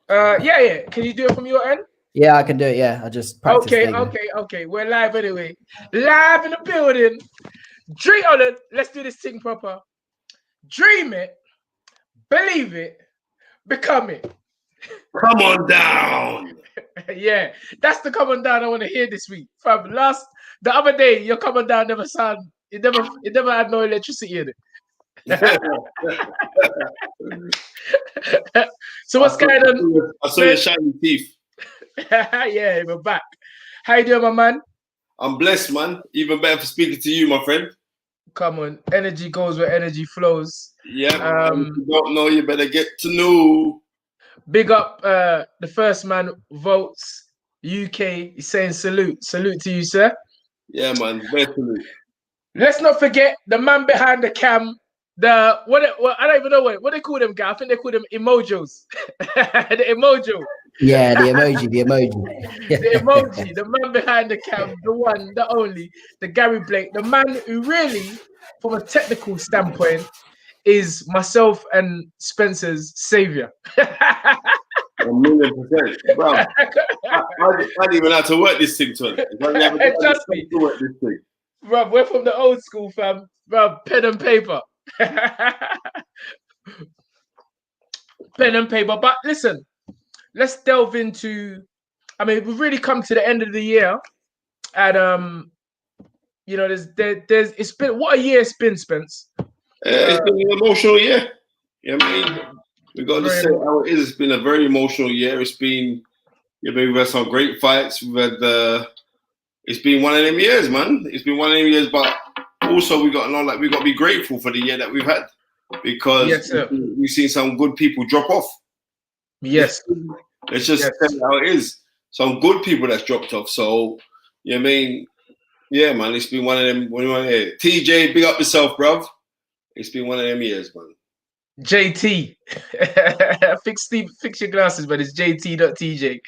Yeah. Can you do it from your end? Yeah, I can do it. Yeah, I just practiced. Okay. We're live anyway. Live in the building. Dream on it. Let's do this thing proper. Dream it, believe it, become it. Come on down. Yeah, that's the come on down I want to hear this week. From the other day, your come on down never sound. It never had no electricity in it. So what's going on? I saw your shiny teeth. Yeah, we're back. How you doing, my man? I'm blessed, man. Even better for speaking to you, my friend. Come on, energy goes where energy flows. Yeah, if you don't know, you better get to know. Big up the first man votes UK. He's saying salute to you, sir. Yeah, man, best salute. Let's not forget the man behind the cam. I don't even know what they call them, guys. I think they call them emojis. The emojo. Yeah, the emoji. The emoji, the man behind the cam, the one, the only, the Gary Blake, the man who really, from a technical standpoint, is myself and Spencer's savior. 1,000,000%. Bro, I didn't even have to work this thing, Trust me. To work this thing. Bro, we're from the old school, fam. Bro, pen and paper. Pen and paper. But listen, let's delve into. I mean, we've really come to the end of the year, and there's it's been what a year it's been, Spence. It's been an emotional year. You know what I mean? We got to say how it is. It's been a very emotional year. It's been, we've had some great fights. We've had it's been one of them years, man. It's been one of them years, but also we got to know, like, we got to be grateful for the year that we've had, because we've seen some good people drop off. Yes. It's just how it is. Some good people that's dropped off. So, you know what I mean? Yeah, man, it's been one of them. TJ, big up yourself, bruv. It's been one of them years, man. JT. fix your glasses, but it's JT.TJ.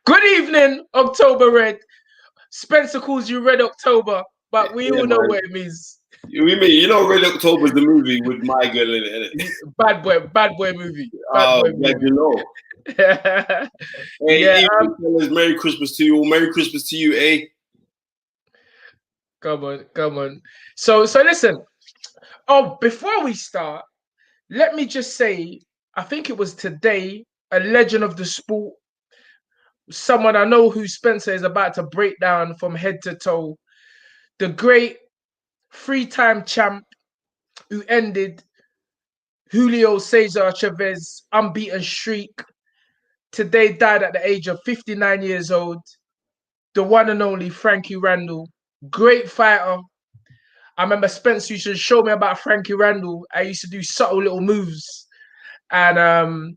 Good evening, October Red. Spencer calls you Red October, but we all know what it means. You know Red October is the movie with my girl in it, innit? Bad boy movie. You know. Hey, Merry Christmas to you all. Merry Christmas to you, eh? Come on. So listen. Oh, before we start, let me just say, I think it was today, a legend of the sport, someone I know who Spencer is about to break down from head to toe, the great three-time champ who ended Julio Cesar Chavez unbeaten streak. Today died at the age of 59 years old. The one and only Frankie Randall. Great fighter. I remember Spence used to show me about Frankie Randall. I used to do subtle little moves. And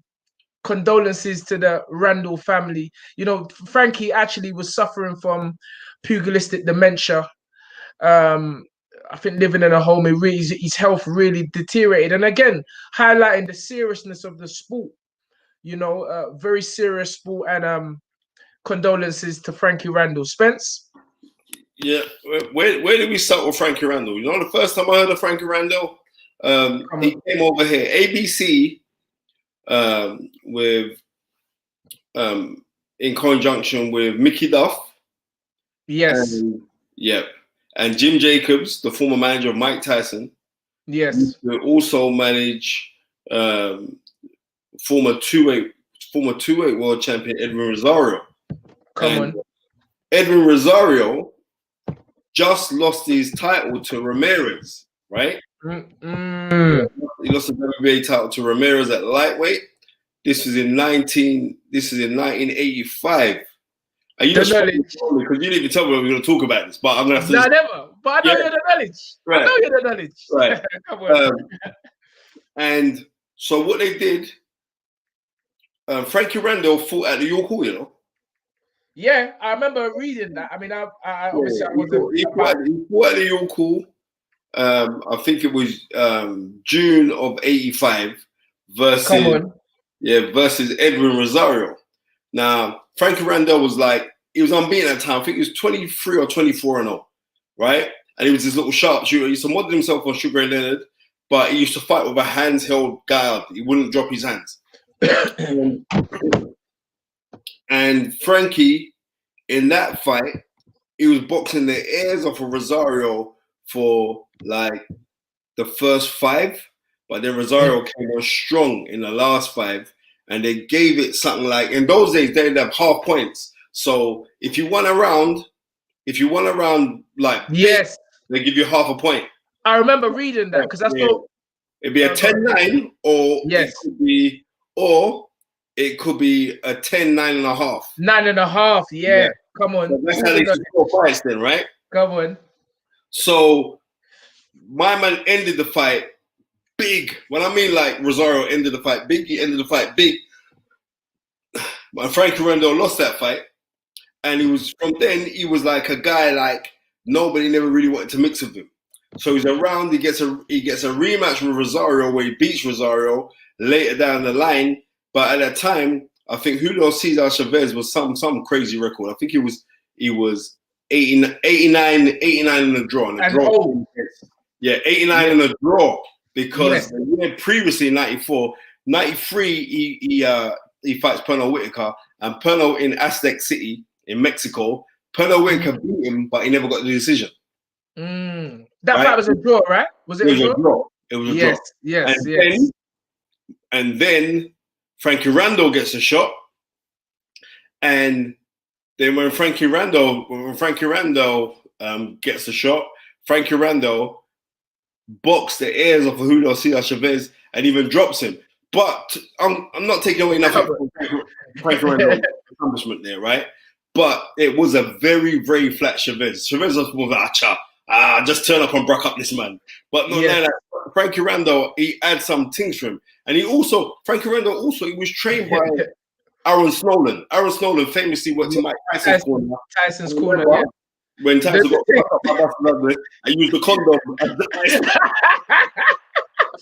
condolences to the Randall family. You know, Frankie actually was suffering from pugilistic dementia. I think living in a home, his health really deteriorated. And again, highlighting the seriousness of the sport. You know, very serious sport. And condolences to Frankie Randall. Spence? Yeah, where did we start with Frankie Randall? You know, the first time I heard of Frankie Randall, he came over here, ABC, with in conjunction with Mickey Duff. Yes. And Jim Jacobs, the former manager of Mike Tyson. Yes. Who also manage former two-weight world champion Edwin Rosario. Edwin Rosario just lost his title to Ramirez, right? He lost the WBA title to Ramirez at lightweight. This was in 1985. And you just because you didn't even tell me we were going to talk about this, but I'm going to have to. No, never. But I know you're the knowledge. Right. I know you're the knowledge. Right. Come on. And so what they did, Frankie Randall fought at the York Hall, you know. Yeah, I remember reading that. I mean, I obviously I wasn't. He fought at the York Hall. I think it was June of '85 versus Edwin Rosario. Now, Frankie Randall was he was unbeaten at the time. I think he was 23 or 24-0, right? And he was this little sharpshooter. He used to model himself on Sugar Ray Leonard. but he used to fight with a hands-held guard. He wouldn't drop his hands. And Frankie, in that fight, he was boxing the ears off of Rosario for like the first 5, but then Rosario came on strong in the last 5, and they gave it something like, in those days they'd have half points. So if you won a round like yes, they give you half a point. I remember reading that because I thought it'd be a 10-9, or yes, it could be a 10-9.5. 9.5. Yeah. Come on. So that's how they score fights then, right? Come on. So my man ended the fight big. When I mean like Rosario ended the fight big, he ended the fight big. But Frankie Randall lost that fight. And he was like a guy like nobody never really wanted to mix with him. So he's around, he gets a rematch with Rosario where he beats Rosario later down the line. But at that time, I think Julio Cesar Chavez was some crazy record. I think he was 89 in the draw. Yeah, 89 in the draw. Because the year previously in 94, 93 he fights Pernell Whitaker, and Pernell in Aztec City in Mexico. Pernell Whitaker beat him, but he never got the decision. That fight was a draw, right? Was it a draw? It was a draw. Yes. And then Frankie Randall gets a shot, and then when Frankie Randall gets a shot, Frankie Randall boxed the ears off of Julio Cesar Chavez and even drops him. But I'm not taking away nothing from Frankie Randall's accomplishment there, right? But it was a very, very flat Chavez. Chavez was like, just turn up and bruck up this man. But Frankie Randall, he had some things for him. And Frankie Randall he was trained by Aaron Snowden. Aaron Snowden famously worked in Mike Tyson's corner. Tyson's corner, yeah. When Tyson got fucked up by Buffalo, I used the condom as the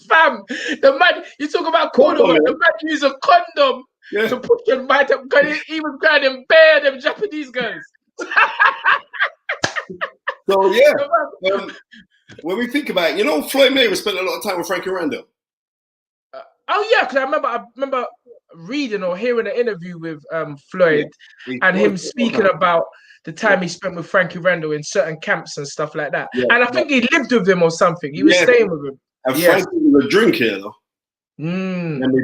Fam, the man, you talk about corner, the man used a condom to push your mind up, because he was grinding bare them Japanese guys. So, when we think about it, Floyd Mayweather spent a lot of time with Frankie Randall. Because I remember reading or hearing an interview with Floyd and him speaking about the time he spent with Frankie Randall in certain camps and stuff like that. And I think he lived with him or something. He was staying with him. And Frankie was a drinker, though.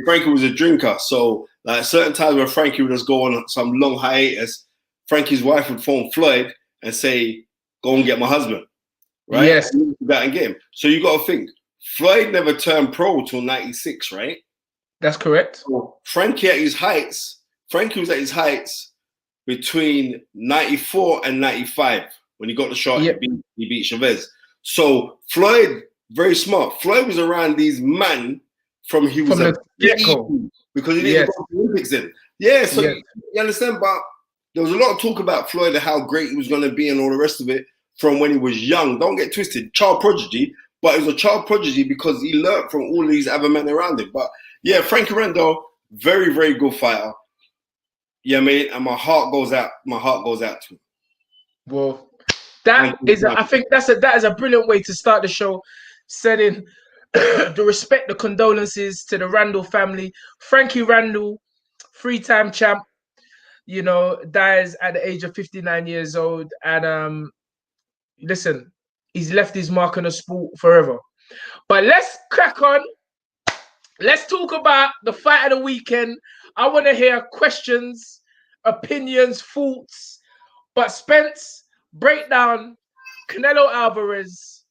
Frankie was a drinker. So, like, certain times when Frankie would just go on some long hiatus, Frankie's wife would phone Floyd and say, "Go and get my husband." Right? Yes. And that and get him. So you got to think, Floyd never turned pro till 96, right? That's correct. So Frankie was at his heights between 94 and 95 when he got the shot. He beat Chavez. So Floyd, very smart. Floyd was around these men from the get-go, because he didn't go to the Olympics then. Yeah, so you understand, but there was a lot of talk about Floyd and how great he was going to be and all the rest of it from when he was young. Don't get twisted. Child prodigy, but he was a child prodigy because he learned from all these other men around him. But yeah, Frankie Randall, very, very good fighter. Yeah, mate, and my heart goes out to him. Well, I think that is a brilliant way to start the show, sending the respect, the condolences to the Randall family. Frankie Randall, 3-time champ, dies at the age of 59 years old. And listen, he's left his mark on the sport forever. But let's crack on. Let's talk about the fight of the weekend. I want to hear questions, opinions, thoughts. But Spence, break down Canelo Alvarez.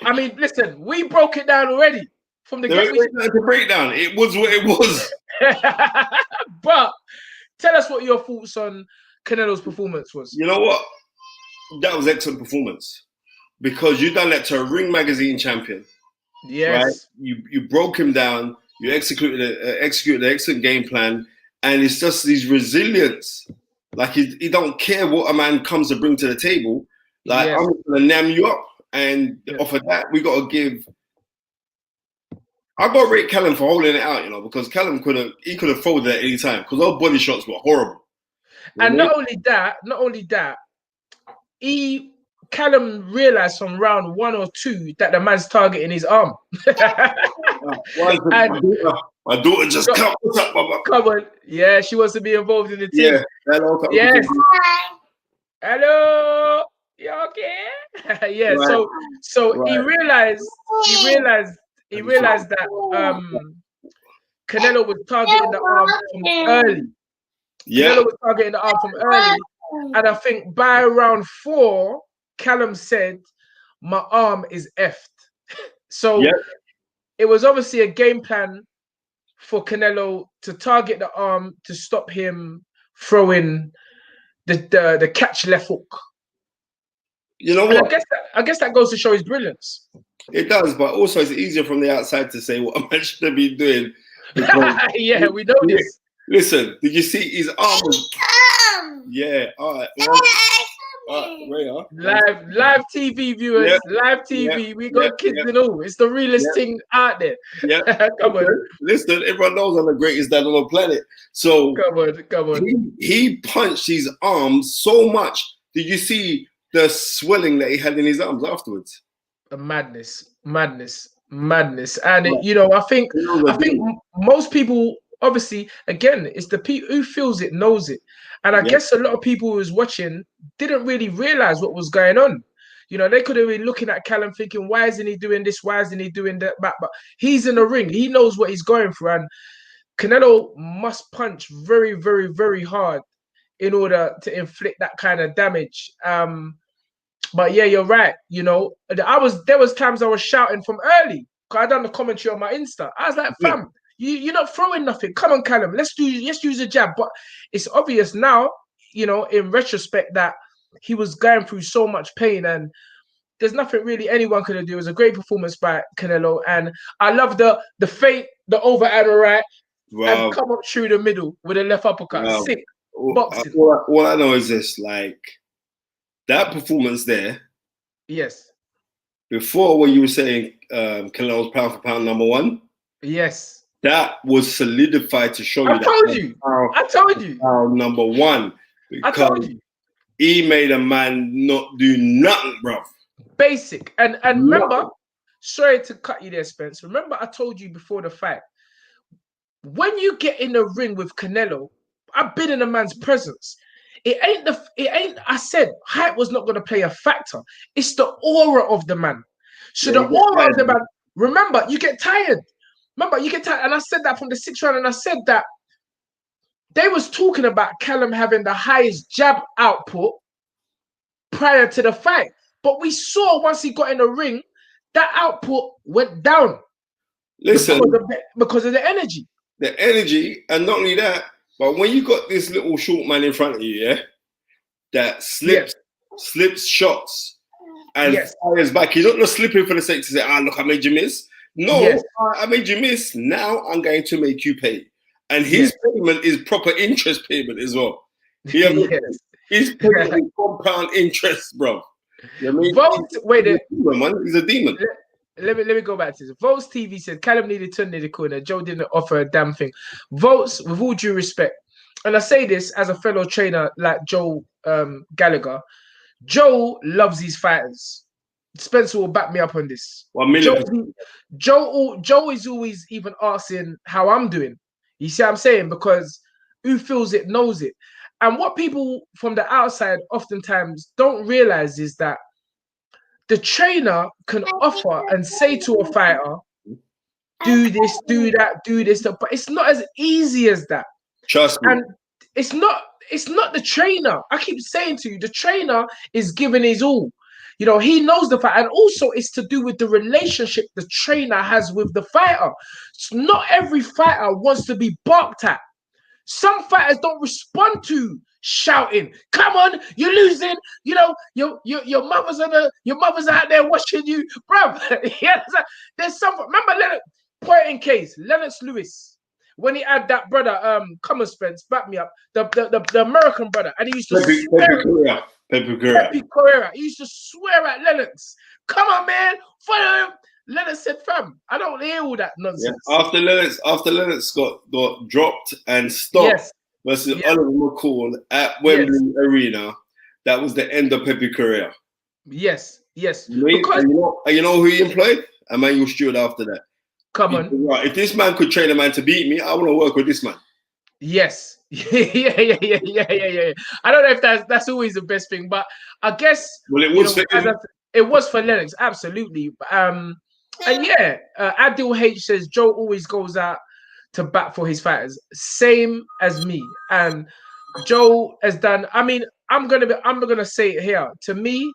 I mean, listen, we broke it down already from the get. To break down, it was what it was. But tell us what your thoughts on Canelo's performance was. You know what? That was excellent performance, because you done that to a Ring Magazine champion. Yes. Right? You broke him down. You executed an excellent game plan, and it's just his resilience. Like he don't care what a man comes to bring to the table. Like, I'm gonna nam you up, and off of that, we got to give. I got to rate Callum for holding it out, because Callum could have folded at any time, because those body shots were horrible. And not only that, he Callum realized from round 1 or 2 that the man's targeting his arm. My daughter just come. What's up, Baba? Come on. Yeah, she wants to be involved in the team. Yeah. Hello. Yes. Hello. You okay? Yeah. Right. So right. he realized that Canelo was targeting the arm from early. Yeah. Canelo was targeting the arm from early. And I think by round 4, Callum said, my arm is effed. So it was obviously a game plan for Canelo to target the arm to stop him throwing the catch left hook. You know what? I guess that goes to show his brilliance. It does, but also it's easier from the outside to say what a man should be doing. Yeah, we know this. Listen, did you see his arm? Yeah, all right. Well, live TV viewers, live TV. We got kids and all. It's the realest thing out there. Yeah, come on. Listen, everyone knows I'm the greatest dad on the planet. So come on. He punched his arms so much. Did you see the swelling that he had in his arms afterwards? Madness. And I think most people, obviously, again, it's the people who feels it knows it. And I guess a lot of people who was watching didn't really realize what was going on. You know, they could have been looking at Callum thinking, why isn't he doing this? Why isn't he doing that? But he's in the ring. He knows what he's going through. And Canelo must punch very, very, very hard in order to inflict that kind of damage. But yeah, you're right. You know, there was times I was shouting from early because I done the commentary on my Insta. I was like, fam, you're not throwing nothing. Come on, Callum. Let's use a jab. But it's obvious now, you know, in retrospect, that he was going through so much pain, and there's nothing really anyone could do. It was a great performance by Canelo, and I love the feint, the overhand right, and come up through the middle with a left uppercut. Wow. Sick boxing. All I know is this, like that performance there. Yes. Before, when you were saying Canelo's pound for pound #1. Yes. That was solidified to show you. I told you. #1. I told you. He made a man not do nothing, bro. Basic. And remember, sorry to cut you there, Spence. Remember, I told you before the fight, when you get in the ring with Canelo, I've been in a man's presence. I said height was not going to play a factor. It's the aura of the man. So the aura of the man, remember, you get tired. And I said that from the 6th round, and I said that they was talking about Callum having the highest jab output prior to the fight. But we saw once he got in the ring, that output went down. Listen, because of the energy. The energy, and not only that, but when you got this little short man in front of you, that slips shots and fires back. He's not just slipping for the sake to say, look, I made you miss. No, I made you miss. Now I'm going to make you pay. And his payment is proper interest payment as well. He's paying compound interest, bro. You know what I mean? He's a demon. Let me go back to this. Votes TV said Callum needed Tunde the corner. Joe didn't offer a damn thing. Votes, with all due respect, and I say this as a fellow trainer like Joe Gallagher, Joe loves his fighters. Spencer will back me up on this. Joe is always even asking how I'm doing. You see what I'm saying? Because who feels it knows it. And what people from the outside oftentimes don't realize is that the trainer can offer and say to a fighter, do this, do that, do this, but it's not as easy as that. Trust me. And it's not the trainer. I keep saying to you, the trainer is giving his all. You know, he knows the fight, and also it's to do with the relationship the trainer has with the fighter. So not every fighter wants to be barked at. Some fighters don't respond to shouting. Come on, you're losing. You know, your mother's out there watching you, bro. There's some. Remember, point in case Lennox Lewis, when he had that brother, come on, Spence, back me up, the American brother, and he used to swear. Pepe Correa. He used to swear at Lennox. Come on, man, follow him. Lennox said, fam, I don't hear all that nonsense. Yeah. After Lennox got dropped and stopped versus Oliver McCall at Wembley Arena, that was the end of Pepe Correa. Yes, yes. You mean? Because And you know who he employed? Emmanuel Stewart after that. come on. Right, if this man could train a man to beat me, I want to work with this man. Yes. Yeah. I don't know if that's always the best thing, but I guess Well, it was for him. it was for Lennox, absolutely. And yeah, Abdul H says Joe always goes out to bat for his fighters, same as me. And Joe has done. I mean, I'm gonna say it here. To me,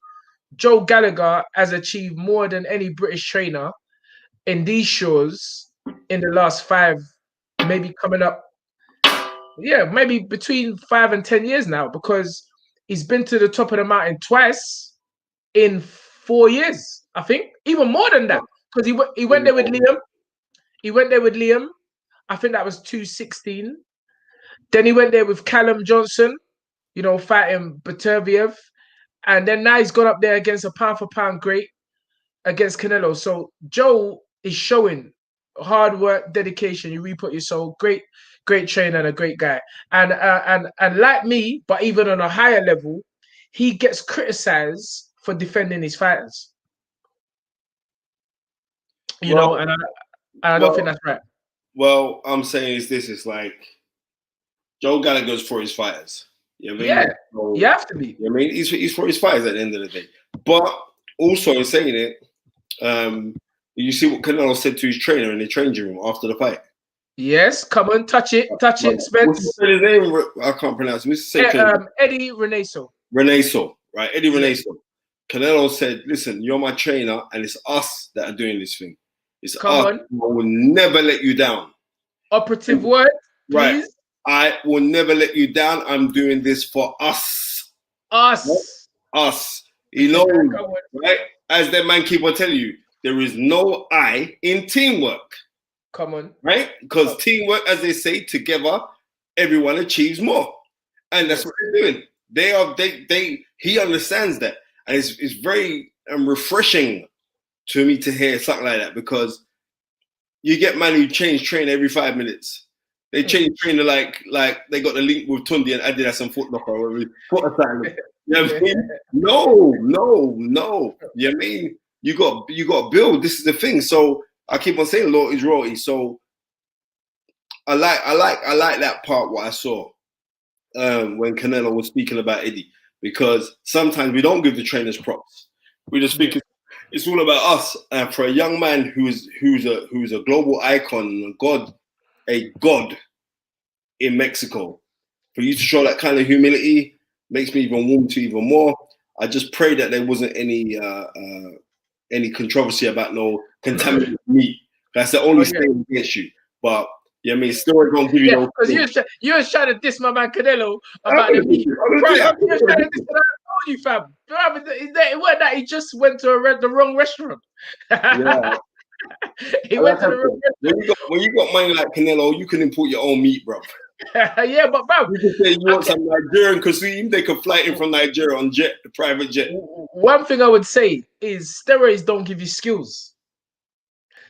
Joe Gallagher has achieved more than any British trainer in these shows in the last 5, maybe coming up. Yeah, maybe between 5 and 10 years now, because he's been to the top of the mountain twice in 4 years. I think even more than that, because he went there with Liam. He went there with Liam. I think that was 2016. Then he went there with Callum Johnson, fighting Beterbiev. And then now he's gone up there against a pound for pound great against Canelo. So Joe is showing hard work, dedication. You re-put your soul. Great trainer and a great guy. And like me, but even on a higher level, he gets criticized for defending his fighters. And I don't think that's right. Well, I'm saying is like Joe Gallagher's for his fighters. You know what I mean? Yeah, so, you have to be. You know what I mean? He's for his fighters at the end of the day. But also in saying it, you see what Canelo said to his trainer in the changing room after the fight. Yes, come on, touch it, Spence. What's his name? I can't pronounce it. Eddie Reneso. Right? Eddie Reneso. Canelo said, "Listen, you're my trainer, and it's us that are doing this thing. It's us. I will never let you down." Operative word, please. Right. I will never let you down. I'm doing this for us. Us. Us. You know, right? As that man keep on telling you, there is no I in teamwork. Come on. Right? Because teamwork, as they say, together, everyone achieves more. And that's what they're doing. He understands that. And it's very refreshing to me to hear something like that, because you get man who change train every 5 minutes. They change trainer like they got the link with Tunde and Adidas and Foot Locker or Foot Asylum. You know what I mean? No. You know what I mean? You got to build. This is the thing. So I keep on saying loyalty is royalty. So I like that part what I saw when Canelo was speaking about Eddie, because sometimes we don't give the trainers props. We just speak. It's all about us. And for a young man who's a global icon, a god in Mexico, for you to show that kind of humility makes me even warm to even more. I just pray that there wasn't any controversy about no contaminated meat. That's the only thing against you. But yeah, I mean, still don't give you no. Because you were trying to diss my man Canelo about the meat. You were trying to diss him. I told you, fam. It wasn't that he just went to the wrong restaurant. Yeah. He went to the wrong restaurant. When you got money like Canelo, you can import your own meat, bro. Yeah, but bro, you can say you want some Nigerian cuisine, they could fly in from Nigeria on private jet. One thing I would say is steroids don't give you skills.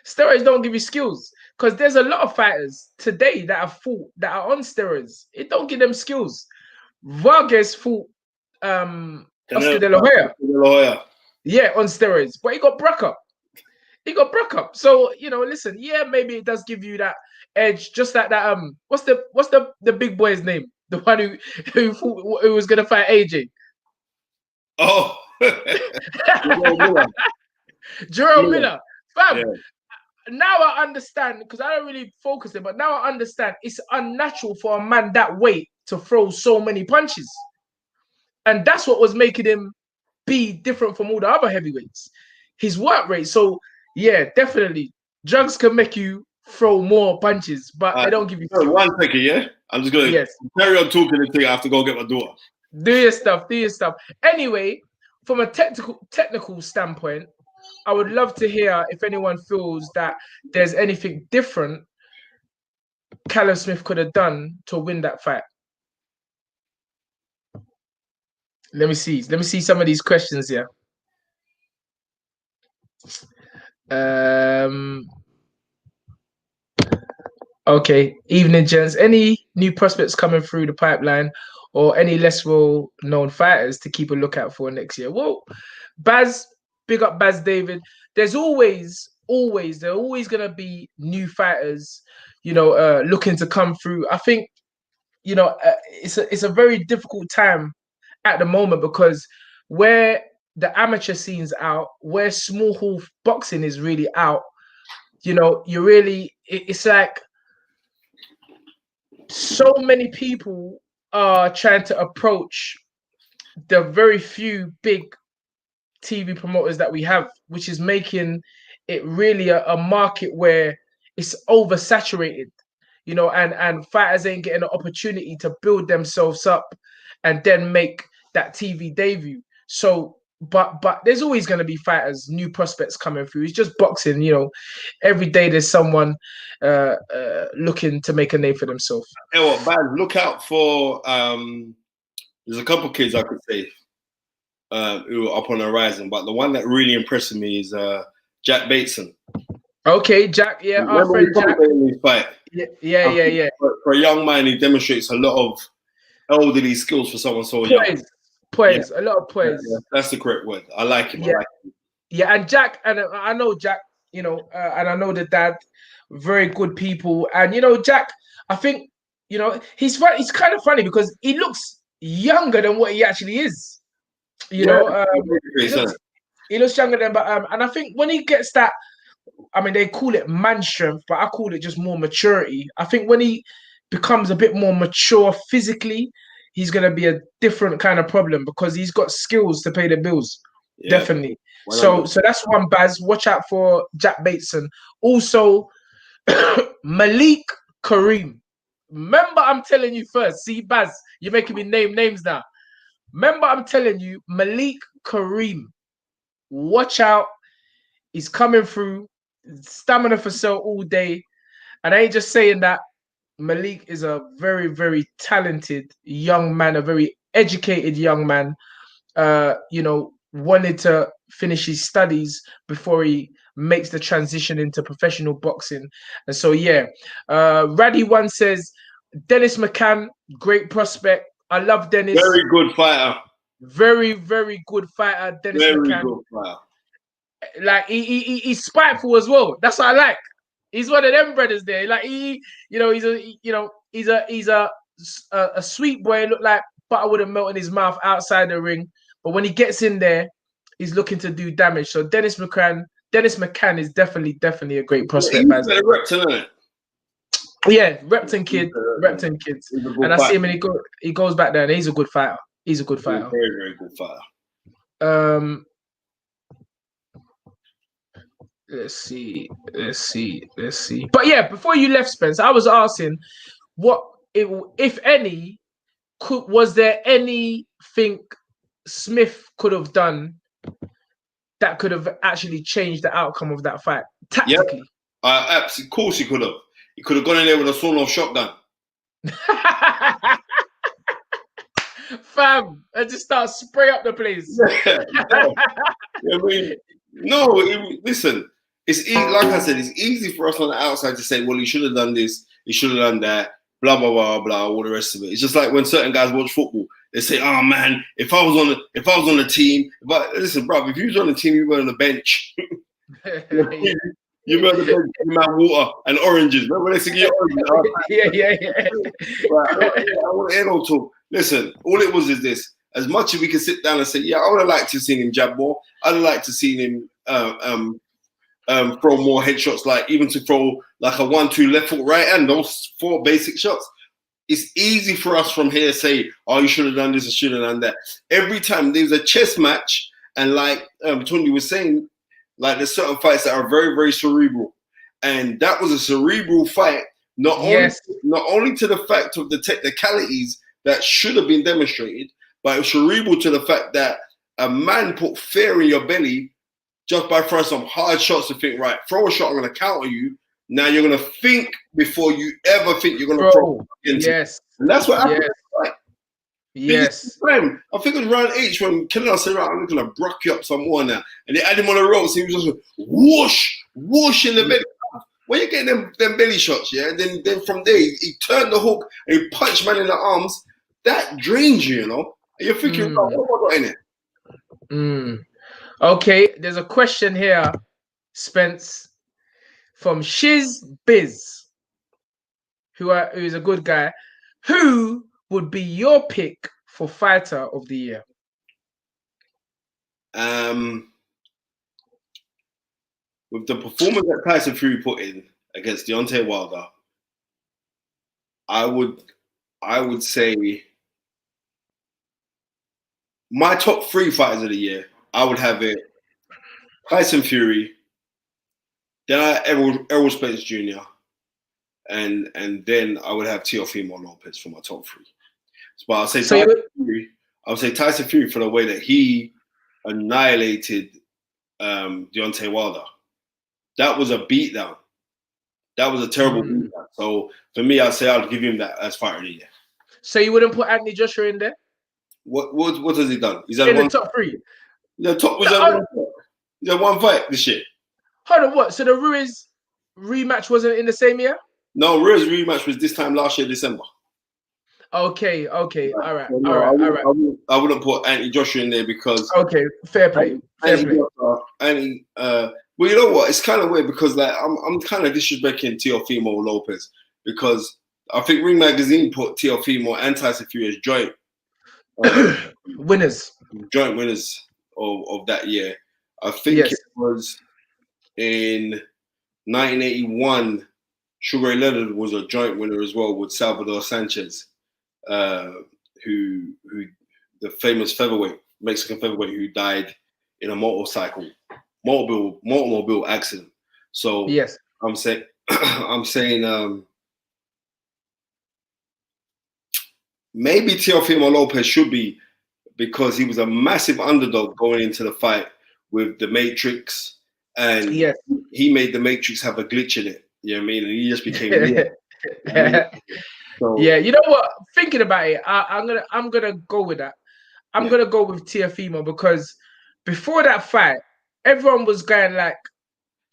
Steroids don't give you skills, because there's a lot of fighters today that have fought that are on steroids. It don't give them skills. Vargas fought Oscar De La Hoya. Yeah, on steroids, but he got broke up. So listen, yeah, maybe it does give you that edge, just like that. What's the big boy's name? The one who was gonna fight AJ. Oh, Jerome Miller. Fam. Yeah. Now I understand, because I don't really focus it, but now I understand it's unnatural for a man that weight to throw so many punches, and that's what was making him be different from all the other heavyweights. His work rate. So yeah, definitely, drugs can make you throw more punches, but they don't give you. 1 second, yeah. I'm just gonna carry on talking until I have to go get my daughter. Do your stuff. Anyway, from a technical standpoint, I would love to hear if anyone feels that there's anything different Callum Smith could have done to win that fight. Let me see some of these questions here. Okay, evening, gents. Any new prospects coming through the pipeline, or any less well-known fighters to keep a lookout for next year? Well, Baz, big up Baz David. There's always gonna be new fighters, looking to come through. I think, it's a very difficult time at the moment because where the amateur scene's out, where small hall boxing is really out, it's like so many people are trying to approach the very few big TV promoters that we have, which is making it really a market where it's oversaturated, and fighters ain't getting an opportunity to build themselves up and then make that TV debut. So, but there's always going to be fighters, new prospects coming through. It's just boxing, every day there's someone looking to make a name for themselves. Hey, well, Baz, look out for there's a couple kids I could say who are up on the horizon, but the one that really impressed me is Jack Bateson. Okay, Jack, yeah, our friend Jack. Fight. Yeah. For a young man, he demonstrates a lot of elderly skills for someone so young. Poise, a lot of poise. Yeah, that's the correct word. I like him. Yeah, and Jack, and I know Jack, and I know the dad, very good people. And, Jack, I think, he's kind of funny because he looks younger than what he actually is. He looks younger than, and I think when he gets that, I mean, they call it man strength, but I call it just more maturity. I think when he becomes a bit more mature physically, he's going to be a different kind of problem because he's got skills to pay the bills. Yeah. Definitely. So that's one, Baz. Watch out for Jack Bateson. Also, Malik Kareem. Remember, I'm telling you first. See, Baz, you're making me name names now. Remember, I'm telling you, Malik Kareem. Watch out. He's coming through. Stamina for sale all day. And I ain't just saying that. Malik is a very, very talented young man, a very educated young man, wanted to finish his studies before he makes the transition into professional boxing. And so, Raddy One says, Dennis McCann, great prospect. I love Dennis. Very good fighter. Very, very good fighter, Dennis McCann. Very good fighter. Like, he's spiteful as well. That's what I like. He's one of them brothers there. Like he's a sweet boy. Look like butter would have melted in his mouth outside the ring, but when he gets in there, he's looking to do damage. So Dennis McCann is definitely a great prospect. He's a Repton, isn't it? Yeah, Repton kid. And I see him, and he goes back there, and he's a good fighter. He's a good fighter. Very, very good fighter. Let's see. But yeah, before you left, Spence, I was asking, if any, was there anything Smith could have done that could have actually changed the outcome of that fight tactically? Yeah, of course he could have. He could have gone in there with a sawn-off shotgun. Fam, I just start spray up the place. Listen. It's easy, like I said, it's easy for us on the outside to say, well, he should have done this, he should have done that, blah, blah, blah, blah, all the rest of it. It's just like when certain guys watch football, they say, oh man, if I was on the team, listen, bro, if you was on the team, you were on the bench. You were on the bench, you had water and oranges. Remember when they say oranges? Yeah. I want to end on talk. Listen, all it was is this. As much as we can sit down and say, yeah, I would have liked to have seen him jab more. I'd have liked to have seen him throw more headshots, like even to throw like a 1-2 left foot right hand, those 4 basic shots. It's easy for us from here to say, oh, you should have done this, you should have done that. Every time there's a chess match, and like Tunde was saying, like there's certain fights that are very, very cerebral. And that was a cerebral fight, not only to the fact of the technicalities that should have been demonstrated, but it was cerebral to the fact that a man put fear in your belly just by throwing some hard shots to think, right, throw a shot, I'm going to counter you. Now you're going to think before you ever think you're going to throw. Yes. And that's what happened. Right? Yes. I think it was round 8 when Canelo said, right, I'm going to brock you up some more now. And they had him on the ropes. He was just whoosh in the belly. When you're getting them belly shots, yeah, then from there, he turned the hook and he punched man in the arms. that drains you, you know. And you're thinking, oh, what have I got in it? Okay, there's a question here, Spence, from Shiz Biz, who is a good guy. Who would be your pick for fighter of the year? With the performance that Tyson Fury put in against Deontay Wilder, I would say my top 3 fighters of the year, I would have it Tyson Fury, then Errol Spence Jr., and then I would have Teofimo Lopez for my top 3. But I'll say Tyson Fury for the way that he annihilated Deontay Wilder. That was a beatdown. That was a terrible beatdown. So for me, I'd say I'd give him that as fighter of the year. So you wouldn't put Anthony Joshua in there? What has he done? He's had in the top 3. He's had one fight this year. Hold on, what? So the Ruiz rematch wasn't in the same year? No, Ruiz rematch was this time last year, December. Okay, all right. I wouldn't put Anthony Joshua in there because fair play. Well, you know what? It's kind of weird because like I'm kind of disrespecting Teofimo Lopez because I think Ring Magazine put Teofimo and Tyson Fury as joint winners of that year. I think it was in 1981. Sugar Ray Leonard was a joint winner as well with Salvador Sanchez, who the famous Mexican featherweight who died in a automobile accident. So yes, I'm saying maybe Teofimo Lopez should be, because he was a massive underdog going into the fight with the Matrix, and he made the Matrix have a glitch in it. You know what I mean? And he just became So, yeah, you know what? Thinking about it, I'm gonna go with that. I'm gonna go with Teofimo because before that fight, everyone was going like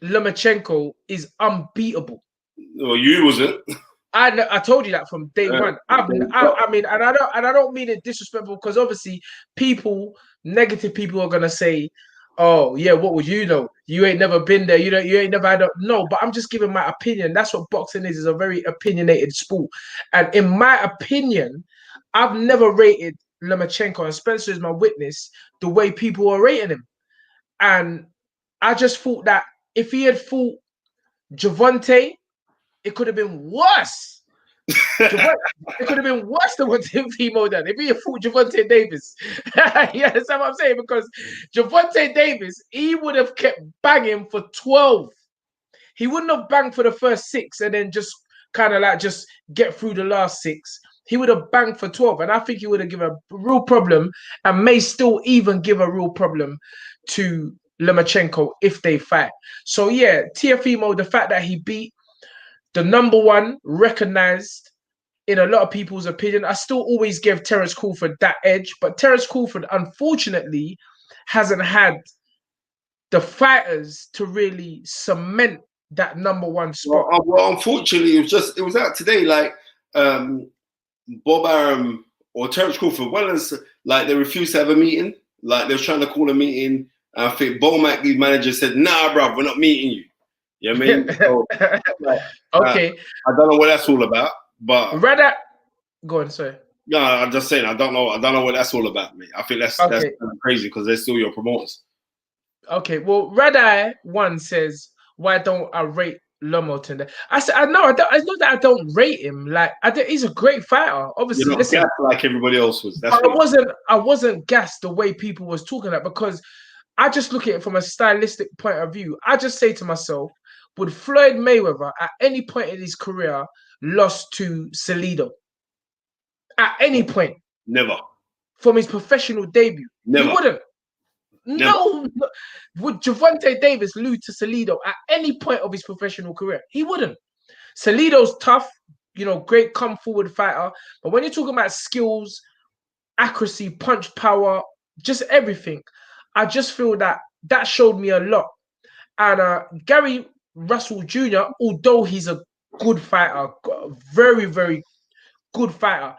Lomachenko is unbeatable. Well, you wasn't. I told you that from day one. I mean, and I don't mean it disrespectful because obviously negative people are gonna say, "Oh yeah, what would you know? You ain't never been there. You ain't never had." No, but I'm just giving my opinion. That's what boxing is a very opinionated sport. And in my opinion, I've never rated Lomachenko, and Spencer is my witness, the way people are rating him. And I just thought that if he had fought Gervonta, it could have been worse. It could have been worse than what Teofimo done. If he had fought Gervonta Davis. Yeah, that's what I'm saying. Because Gervonta Davis, he would have kept banging for 12. He wouldn't have banged for the first 6 and then just kind of like just get through the last 6. He would have banged for 12. And I think he would have given a real problem and may still even give a real problem to Lomachenko if they fight. So yeah, Teofimo, the fact that he beat the #1 recognized in a lot of people's opinion. I still always give Terence Crawford that edge, but Terence Crawford, unfortunately, hasn't had the fighters to really cement that #1 spot. Well, unfortunately, it was out today. Like Bob Arum or Terence Crawford, they refused to have a meeting. Like they were trying to call a meeting. I think Bomac, the manager, said, "Nah, bro, we're not meeting you." You know what I mean? So, okay. I don't know what that's all about, but go on, sorry. No, I'm just saying I don't know what that's all about, mate. I think that's crazy because they're still your promoters. Okay, well, Red Eye 1 says, "Why don't I rate Lomo Tunde?" I said, "I know. It's not that I don't rate him. Like, he's a great fighter. Obviously, you're not gassed like everybody else was. I wasn't gassed the way people was talking about because I just look at it from a stylistic point of view. I just say to myself, would Floyd Mayweather at any point in his career lost to Salido? At any point? Never. From his professional debut? Never. He wouldn't. Never. No. Would Gervonta Davis lose to Salido at any point of his professional career? He wouldn't. Salido's tough, great come forward fighter. But when you're talking about skills, accuracy, punch power, just everything, I just feel that showed me a lot. And Gary Russell Jr., although he's a good fighter, very, very good fighter,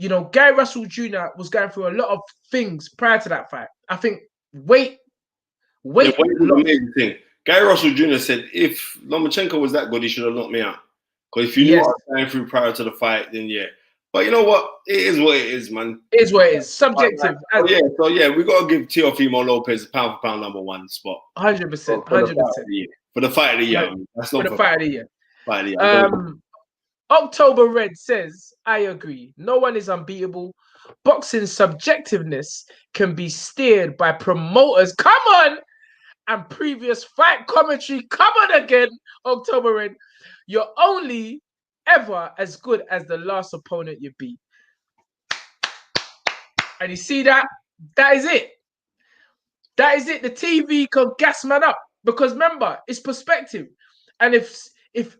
you know, Gary Russell Jr. was going through a lot of things prior to that fight. I think weight was the amazing thing. Gary Russell Jr. said if Lomachenko was that good, he should have knocked me out. Because if you knew what I was going through prior to the fight, then yeah. But you know what? It is what it is, man. It is what it is. Subjective. So yeah, we got to give Teofimo Lopez pound for pound #1 spot. 100%. 100%. For the fight of the year. That's not for the fight of the year. Fight of the year. October Red says, I agree. No one is unbeatable. Boxing subjectiveness can be steered by promoters. Come on! And previous fight commentary. Come on again, October Red. You're only ever as good as the last opponent you beat. And you see that? That is it. That is it. The TV can gas man up. Because remember, it's perspective. And if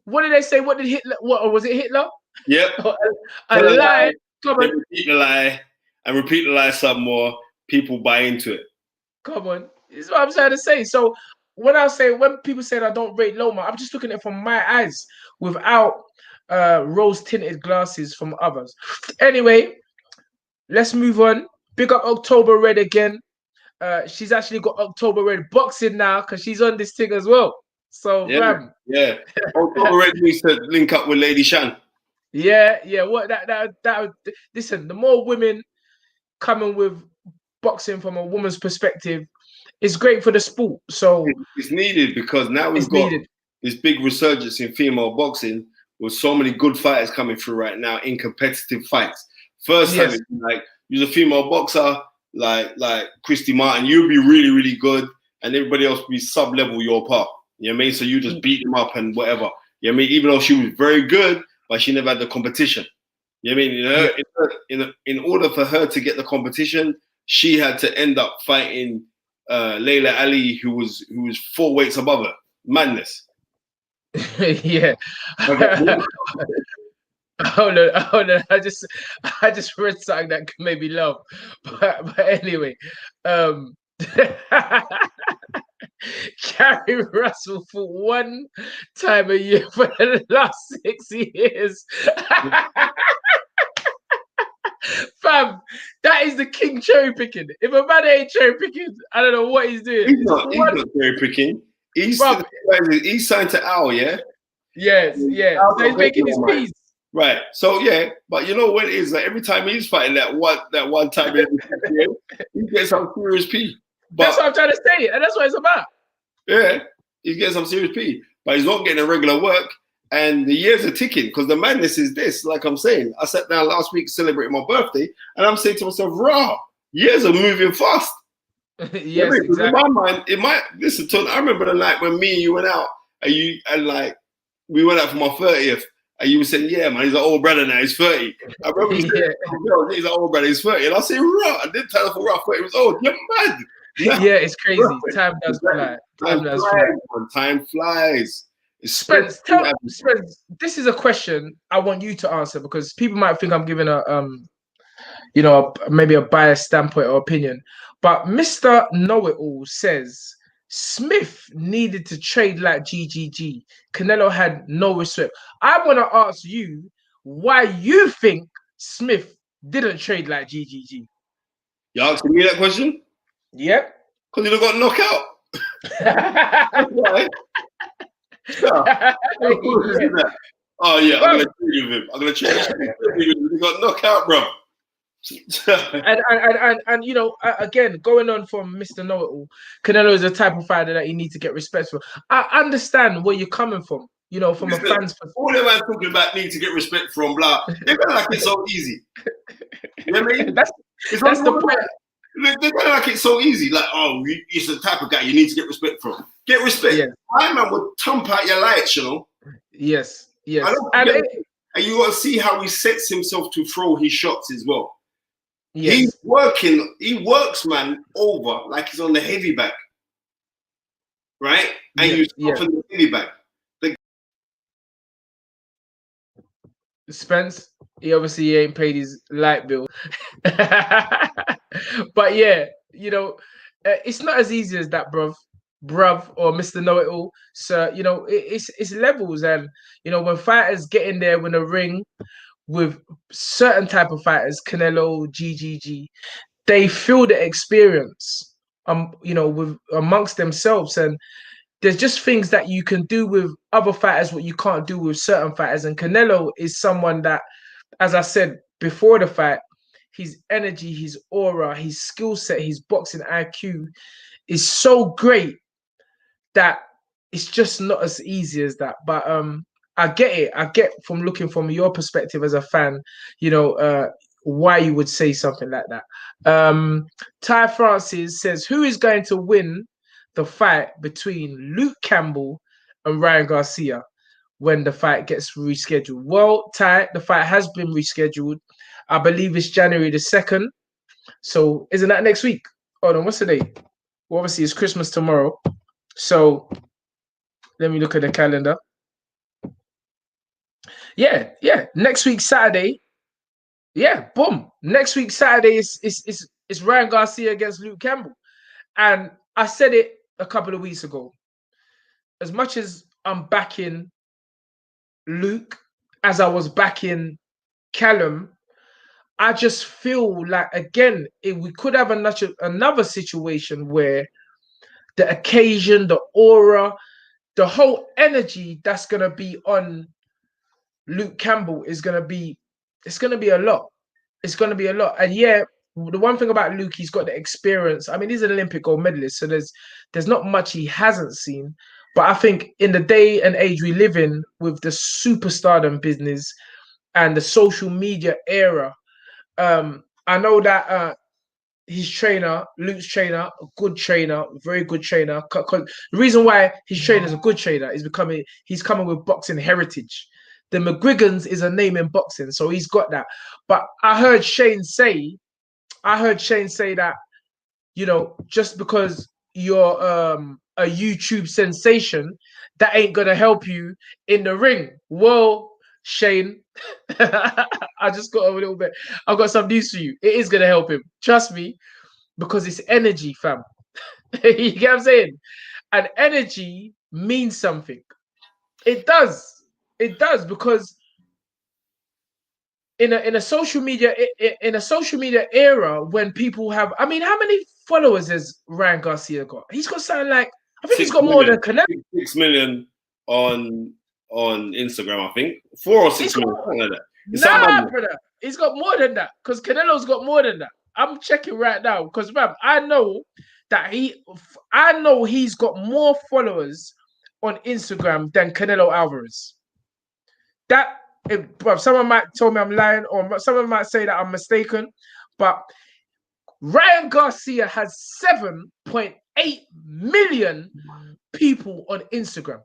what did they say? What did Hitler? What, or was it Hitler? Yep. a lie. Come on. Repeat the lie and repeat the lie some more. People buy into it. Come on. This is what I'm trying to say. So when people say I don't rate Loma, I'm just looking at it from my eyes without rose tinted glasses from others. Anyway, let's move on. Big up October Red again. She's actually got October Red boxing now because she's on this thing as well. So yeah. October Red needs to link up with Lady Shan. Yeah. What that listen, the more women coming with boxing from a woman's perspective, it's great for the sport. So it's needed because now we've got this big resurgence in female boxing with so many good fighters coming through right now in competitive fights. First time, like you're a female boxer, like Christy Martin, you'd be really, really good, and everybody else would be sub-level your part. You know what I mean? So you just beat them up and whatever. You know what I mean? Even though she was very good, but she never had the competition. You know what I mean? In order for her to get the competition, she had to end up fighting Layla Ali, who was 4 weights above her. Madness. Yeah. Hold on. I just read something that made me laugh. But anyway, Gary Russell fought 1 time a year for the last 6 years. Fam, that is the king cherry picking. If a man ain't cherry picking, I don't know what he's doing. He's not cherry picking. He's signed to Al, yeah? Yes. So he's making his peace. Right. So yeah, but you know what it is? Like every time he's fighting that one time, he gets some serious P. But, that's what I'm trying to say, and that's what it's about. Yeah, he's getting some serious P, but he's not getting a regular work, and the years are ticking. Because the madness is this, like I'm saying, I sat down last week celebrating my birthday, and I'm saying to myself, "Raw, years are moving fast." Yes, exactly. In my mind, listen. I remember the night when me and you went out, and we went out for my 30th. And you were saying, yeah, man, he's an old brother now, he's 30. I remember you saying, he's an old brother, he's 30. And I said, right, I didn't tell him for rough, he was old. You're mad. Yeah, it's crazy. Time does fly. Time flies. Spence, this is a question I want you to answer because people might think I'm giving maybe a biased standpoint or opinion. But Mr. Know-It-All says, Smith needed to trade like GGG. Canelo had no respect. I want to ask you why you think Smith didn't trade like GGG. You asking me that question? Yep. Because he got knocked out. That's why. Oh yeah, I'm gonna trade with him. I'm gonna trade with him. He got knocked out, bro. and you know, again, going on from Mr. Know-It-All, Canelo is the type of fighter that you need to get respect for. I understand where you're coming from, you know, from a fan's perspective. All them man talking about need to get respect from, blah. They're like it's so easy. You know what I mean? That's the point. They're like it's so easy. Like, oh, it's the type of guy you need to get respect from. Get respect. Yeah. My man would thump out your lights, you know. Yes. And you got to see how he sets himself to throw his shots as well. Yes. He's working. He works, man, over like he's on the heavy back, right? And you stop on the heavy back. Spence, he obviously ain't paid his light bill, but yeah, you know, it's not as easy as that, bruv, or Mr. Know-It-All. So you know, it's levels, and you know, when fighters get in there with a ring, with certain type of fighters, Canelo, GGG, they feel the experience, with amongst themselves, and there's just things that you can do with other fighters what you can't do with certain fighters. And Canelo is someone that, as I said before the fight, his energy, his aura, his skill set, his boxing IQ is so great that it's just not as easy as that. But I get it. I get from looking from your perspective as a fan, why you would say something like that. Ty Francis says, who is going to win the fight between Luke Campbell and Ryan Garcia when the fight gets rescheduled? Well, Ty, the fight has been rescheduled. I believe it's January the 2nd. So isn't that next week? Hold on, what's the date? Well, obviously, it's Christmas tomorrow. So let me look at the calendar. Yeah. Next week, Saturday. Yeah, boom. Next week, Saturday is Ryan Garcia against Luke Campbell. And I said it a couple of weeks ago. As much as I'm backing Luke, as I was backing Callum, I just feel like, again, we could have another situation where the occasion, the aura, the whole energy that's going to be on Luke Campbell it's going to be a lot. It's going to be a lot. And yeah, the one thing about Luke, he's got the experience. I mean, he's an Olympic gold medalist, so there's not much he hasn't seen. But I think in the day and age we live in, with the superstardom business and the social media era, I know that his trainer, Luke's trainer, a good trainer, very good trainer. The reason why his trainer is a good trainer is he's coming with boxing heritage. The McGuigans is a name in boxing, so he's got that. But I heard Shane say that, just because you're a YouTube sensation, that ain't gonna help you in the ring. Well, Shane, I just got a little bit. I've got some news for you. It is gonna help him. Trust me, because it's energy, fam. You get what I'm saying? And energy means something. It does. It does, because in a social media era, when people have, I mean, how many followers has Ryan Garcia got? He's got something like, I think he's got more than Canelo. 6 million on Instagram, I think 4 or 6 million, something like that. Brother, he's got more than that, because Canelo's got more than that. I'm checking right now, because I know he's got more followers on Instagram than Canelo Alvarez. Someone might tell me I'm lying, or someone might say that I'm mistaken, but Ryan Garcia has 7.8 million people on Instagram.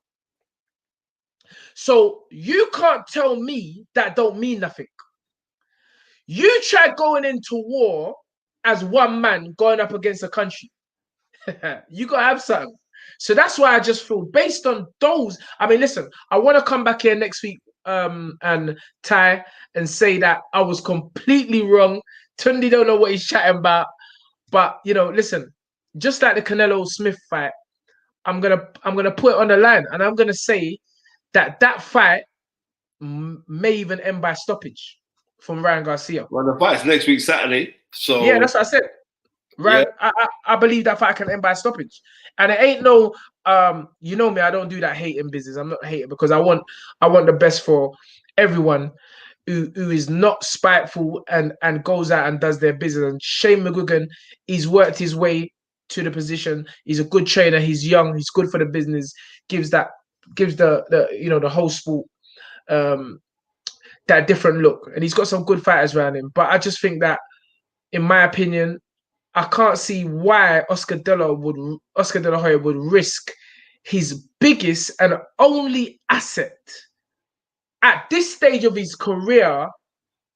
So you can't tell me that don't mean nothing. You try going into war as one man going up against a country. You gotta have something. So that's why I just feel, based on those. I mean, listen, I want to come back here next week and Ty and say that I was completely wrong. Tunde don't know what he's chatting about. But listen, just like the Canelo Smith fight, I'm gonna put it on the line, and I'm gonna say that fight may even end by stoppage from Ryan Garcia. Well, the fight's next week Saturday, so yeah, that's what I said. Right, yeah. I believe that fight can end by stoppage, and it ain't no you know me, I don't do that hating business. I'm not hating, because I want the best for everyone who is not spiteful and goes out and does their business. And Shane McGuigan, he's worked his way to the position. He's a good trainer. He's young. He's good for the business. Gives the whole sport that different look, and he's got some good fighters around him. But I just think that, in my opinion, I can't see why Oscar De La Hoya would risk his biggest and only asset at this stage of his career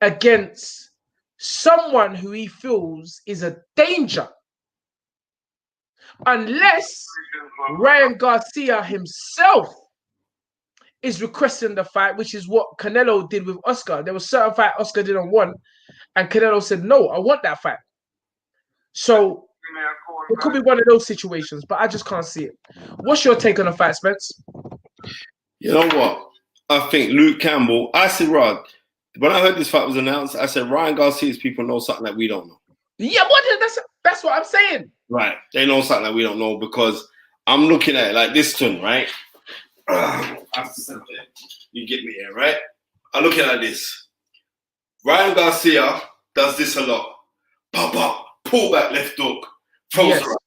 against someone who he feels is a danger, unless Ryan Garcia himself is requesting the fight, which is what Canelo did with Oscar. There was certain fight Oscar didn't want, and Canelo said, no, I want that fight. So it could be one of those situations, but I just can't see it. What's your take on the fight, Spence? You know what? I think Luke Campbell, I see, Rod, when I heard this fight was announced, I said Ryan Garcia's people know something that we don't know. Yeah, that's what I'm saying. Right, they know something that we don't know because I'm looking at it like this, Tun, right? You get me here, right? I look at it like this. Ryan Garcia does this a lot. Pop up, pull back left hook, throws around,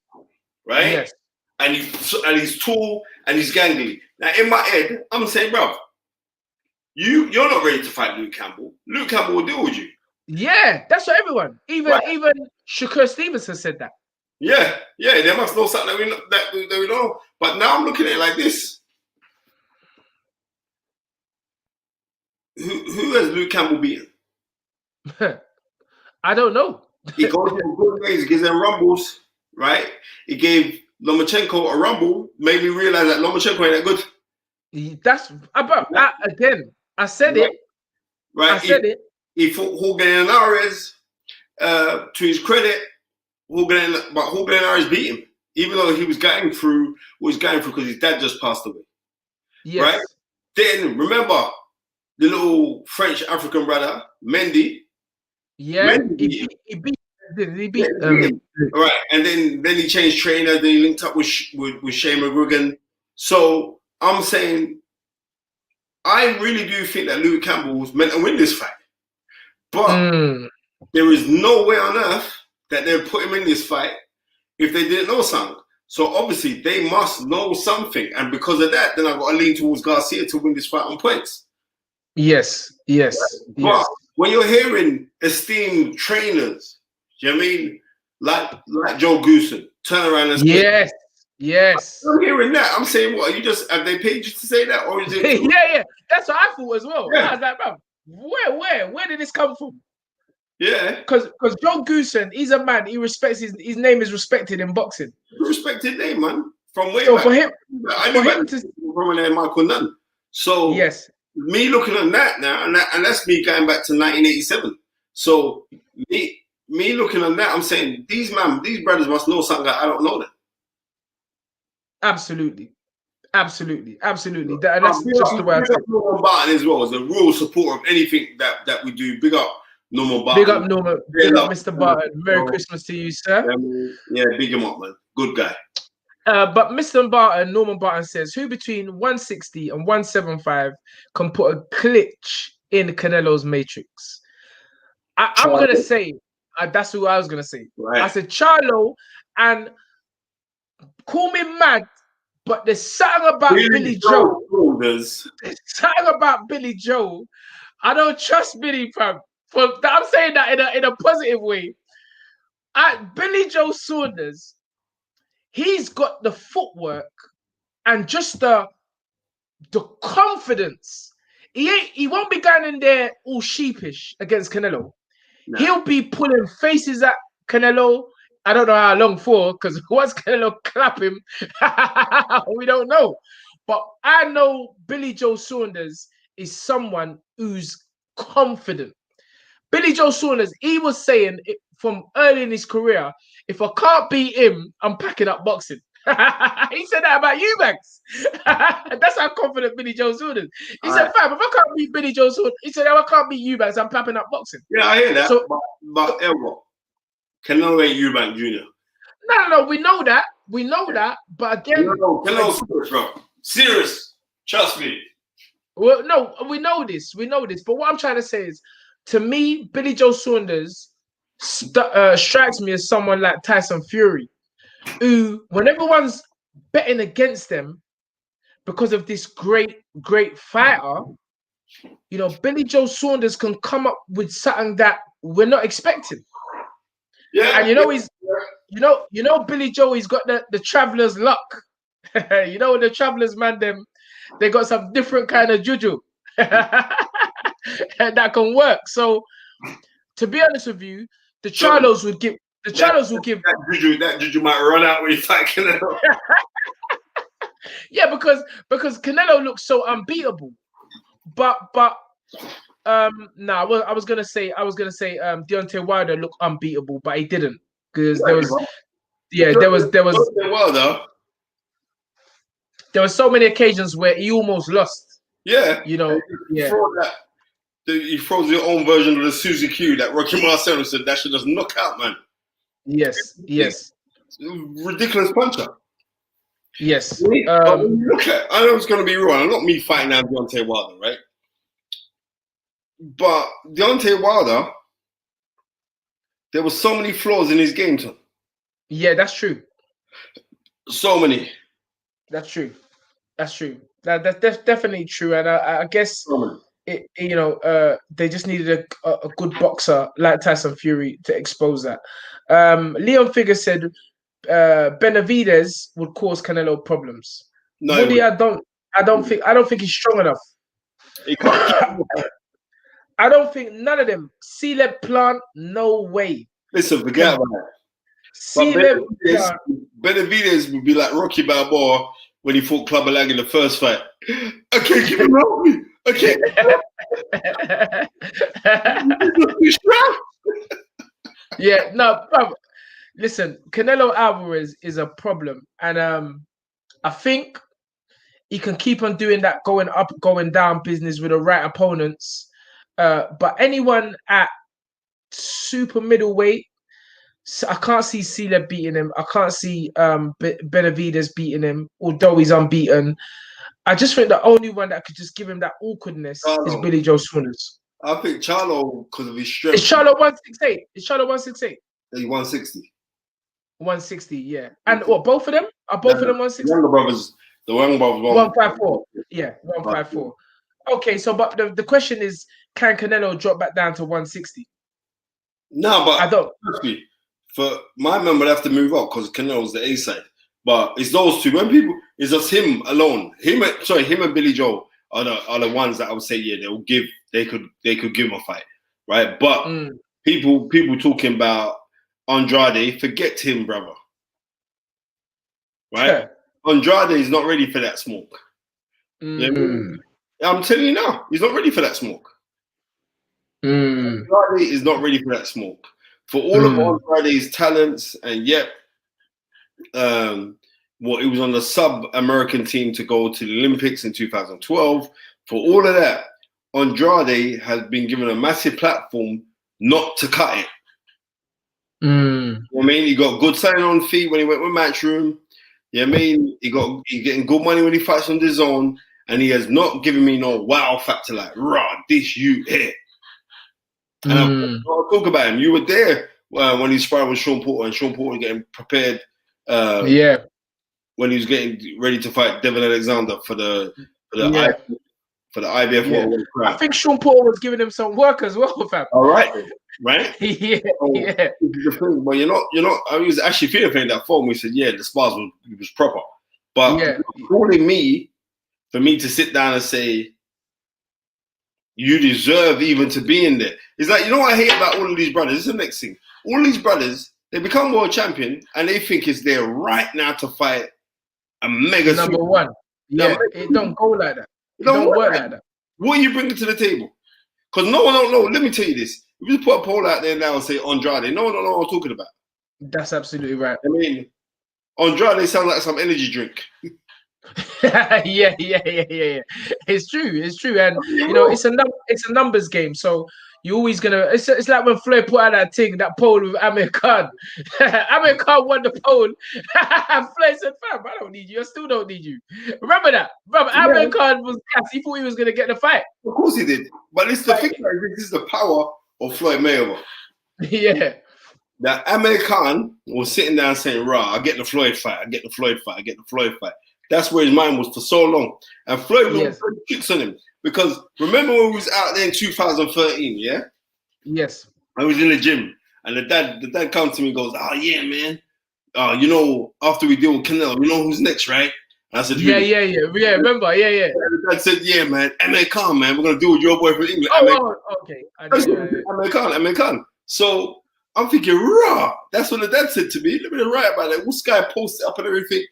right? Yes. And he's tall and he's gangly. Now in my head, I'm saying, bro, you're not ready to fight Luke Campbell. Luke Campbell will deal with you. Yeah, that's what everyone. Even Shakur Stevenson said that. Yeah, they must know something that we know. But now I'm looking at it like this. Who has Luke Campbell beaten? I don't know. He goes in good ways. He gives them rumbles, right? He gave Lomachenko a rumble, made me realize that Lomachenko ain't that good. That's about again. I said it. Right. I said it. He fought Jorge Linares. To his credit, Jorge Linares beat him, even though he was going through because his dad just passed away. Yes. Right. Then remember the little French African brother Mendy. Yeah, Mendy, he beat him. Right, and then he changed trainer. Then he linked up with Shane McGuigan. So I'm saying, I really do think that Luke Campbell was meant to win this fight, but there is no way on earth that they'd put him in this fight if they didn't know something. So obviously they must know something, and because of that, then I've got to lean towards Garcia to win this fight on points. Yes. But when you're hearing esteemed trainers, you know what I mean, like Joe Goosen, turn around and say, yes. I'm hearing that. I'm saying, what? Have they paid you to say that, or is it? yeah. That's what I thought as well. Yeah. I was like, bro, where did this come from? Yeah, because Joe Goosen, he's a man. He respects his name is respected in boxing. Respected name, man. From way so back. For him from a name Michael Nunn. So yes. Me looking at that now, and that's me going back to 1987. So me looking at that, I'm saying these brothers must know something that I don't know. Them. Absolutely. That's just the way I feel. Norman Barton as well as a real supporter of anything that we do. Big up Norman Barton. Big up Norman. Big up Mr. Barton. Merry Christmas to you, sir. Yeah, big him up, man. Good guy. But Mr. Barton, Norman Barton says, who between 160 and 175 can put a glitch in Canelo's matrix? I'm going to say, that's who I was going to say. Right. I said Charlo, and call me mad, but there's something about Billy Joe. There's something about Billy Joe. I don't trust Billy, fam. I'm saying that in a positive way. Billy Joe Saunders, he's got the footwork and just the confidence. He won't be going in there all sheepish against Canelo. No. He'll be pulling faces at Canelo. I don't know how long for, because once Canelo clap him, we don't know. But I know Billy Joe Saunders is someone who's confident. Billy Joe Saunders, he was saying from early in his career, if I can't beat him, I'm packing up boxing. He said that about Eubanks. That's how confident Billy Joe Saunders. He said, fam, if I can't beat Billy Joe Saunders, he said, if I can't beat Eubanks, I'm packing up boxing. Yeah, I hear that. So, but Canelo ain't Eubanks Jr. No, we know that. We know that. But again, Canelo's serious, bro. Serious. Trust me. Well, no, we know this. But what I'm trying to say is, to me, Billy Joe Saunders strikes me as someone like Tyson Fury, who, when everyone's betting against them because of this great fighter, you know, Billy Joe Saunders can come up with something that we're not expecting. Yeah, and you know, Billy Joe, he's got the traveler's luck. You know, the travelers, man, they got some different kind of juju that can work. So, to be honest with you, the Charlos would give. That juju might run out when you fight Canelo. Yeah, because Canelo looks so unbeatable. But I was gonna say Deontay Wilder looked unbeatable, but he didn't, because there was so many occasions where he almost lost. Yeah, you know. Yeah. he throws your own version of the Suzy Q that Rocky Marciano said that should just knock out, man. Yes. Ridiculous puncher. Yes. But when you look at, I know it's going to be wrong. I'm not me fighting now Deontay Wilder, right? But Deontay Wilder, there were so many flaws in his game, Tom. Yeah, that's true. So many. That's true. That's definitely true. And I guess they just needed a good boxer like Tyson Fury to expose that. Leon Figures said Benevidez would cause Canelo problems. No, Woody, I don't think he's strong enough. I don't think none of them. Caleb Plant, no way. Listen, forget about that. Benevidez would be like Rocky Balboa when he fought Clubber Lang in the first fight. I can't keep him around me. I can't. Yeah, no, bro. Listen, Canelo Alvarez is a problem, and I think he can keep on doing that going up, going down business with the right opponents. But anyone at super middleweight, I can't see Caleb beating him. I can't see Benavidez beating him, although he's unbeaten. I just think the only one that could just give him that awkwardness is Billy Joe Saunders. I think Charlo, because of his strength. Is Charlo 168? Is Charlo 168? He's 160. 160, yeah. And what, both of them? Are both of them 160? The younger brothers 154. Yeah, 154. Okay, so but the question is, can Canelo drop back down to 160? No, but I don't. For my man would have to move up because Canelo's the A side. But it's those two. When people, it's just him alone. Him and Billy Joe are the ones that I would say, yeah, they could give him a fight, right? But people talking about Andrade, forget him, brother. Right? Yeah. Andrade is not ready for that smoke. I'm telling you now, he's not ready for that smoke. Andrade is not ready for that smoke. For all of Andrade's talents, and yet, he was on the sub-American team to go to the Olympics in 2012. For all of that, Andrade has been given a massive platform not to cut it. You know what I mean? He got good sign-on fee when he went with Matchroom. You know what I mean? He's getting good money when he fights on DAZN, and he has not given me no wow factor like, rah, this you here. And I'll talk about him. You were there when he sparred with Sean Porter, and Sean Porter was getting prepared. When he was getting ready to fight Devin Alexander for the IBF World Cup. I think Sean Porter was giving him some work as well, fam. All right. Yeah. The thing, but you're not. I was actually feeling that form. We said, yeah, the spars was proper, but calling me for me to sit down and say you deserve even to be in there. It's like, you know what I hate about all of these brothers? This is the next thing. All these brothers, they become world champion and they think it's there right now to fight a mega number one. Yeah, it don't go like that. It don't work like that. What are you bringing to the table? Because no one don't know. Let me tell you this. If you put a poll out there now and say Andrade, no one don't know what I'm talking about. That's absolutely right. I mean, Andrade sounds like some energy drink. Yeah. It's true, and you know it's a numbers game. So you're always gonna. It's like when Floyd put out that poll with Amir Khan. Amir Khan won the poll. And Floyd said, "Fam, I don't need you. I still don't need you." Remember that? Amir Khan was gas. He thought he was gonna get the fight. Of course he did. But it's the thing. This is the power of Floyd Mayweather. Yeah. That Amir Khan was sitting down saying, "Rah, I get the Floyd fight. I get the Floyd fight. I get the Floyd fight." That's where his mind was for so long. And Floyd was kicks on him. Because remember when we was out there in 2013, yeah? Yes. I was in the gym. And the dad comes to me and goes, "Oh, yeah, man. You know, after we deal with Canelo, you know who's next, right?" And I said, Yeah, remember, yeah. And the dad said, "Yeah, man. Amir Khan, man. We're going to deal with your boy from England." Okay. Amir Khan. So I'm thinking, rah. That's what the dad said to me. Let me write about it. This guy posted up and everything.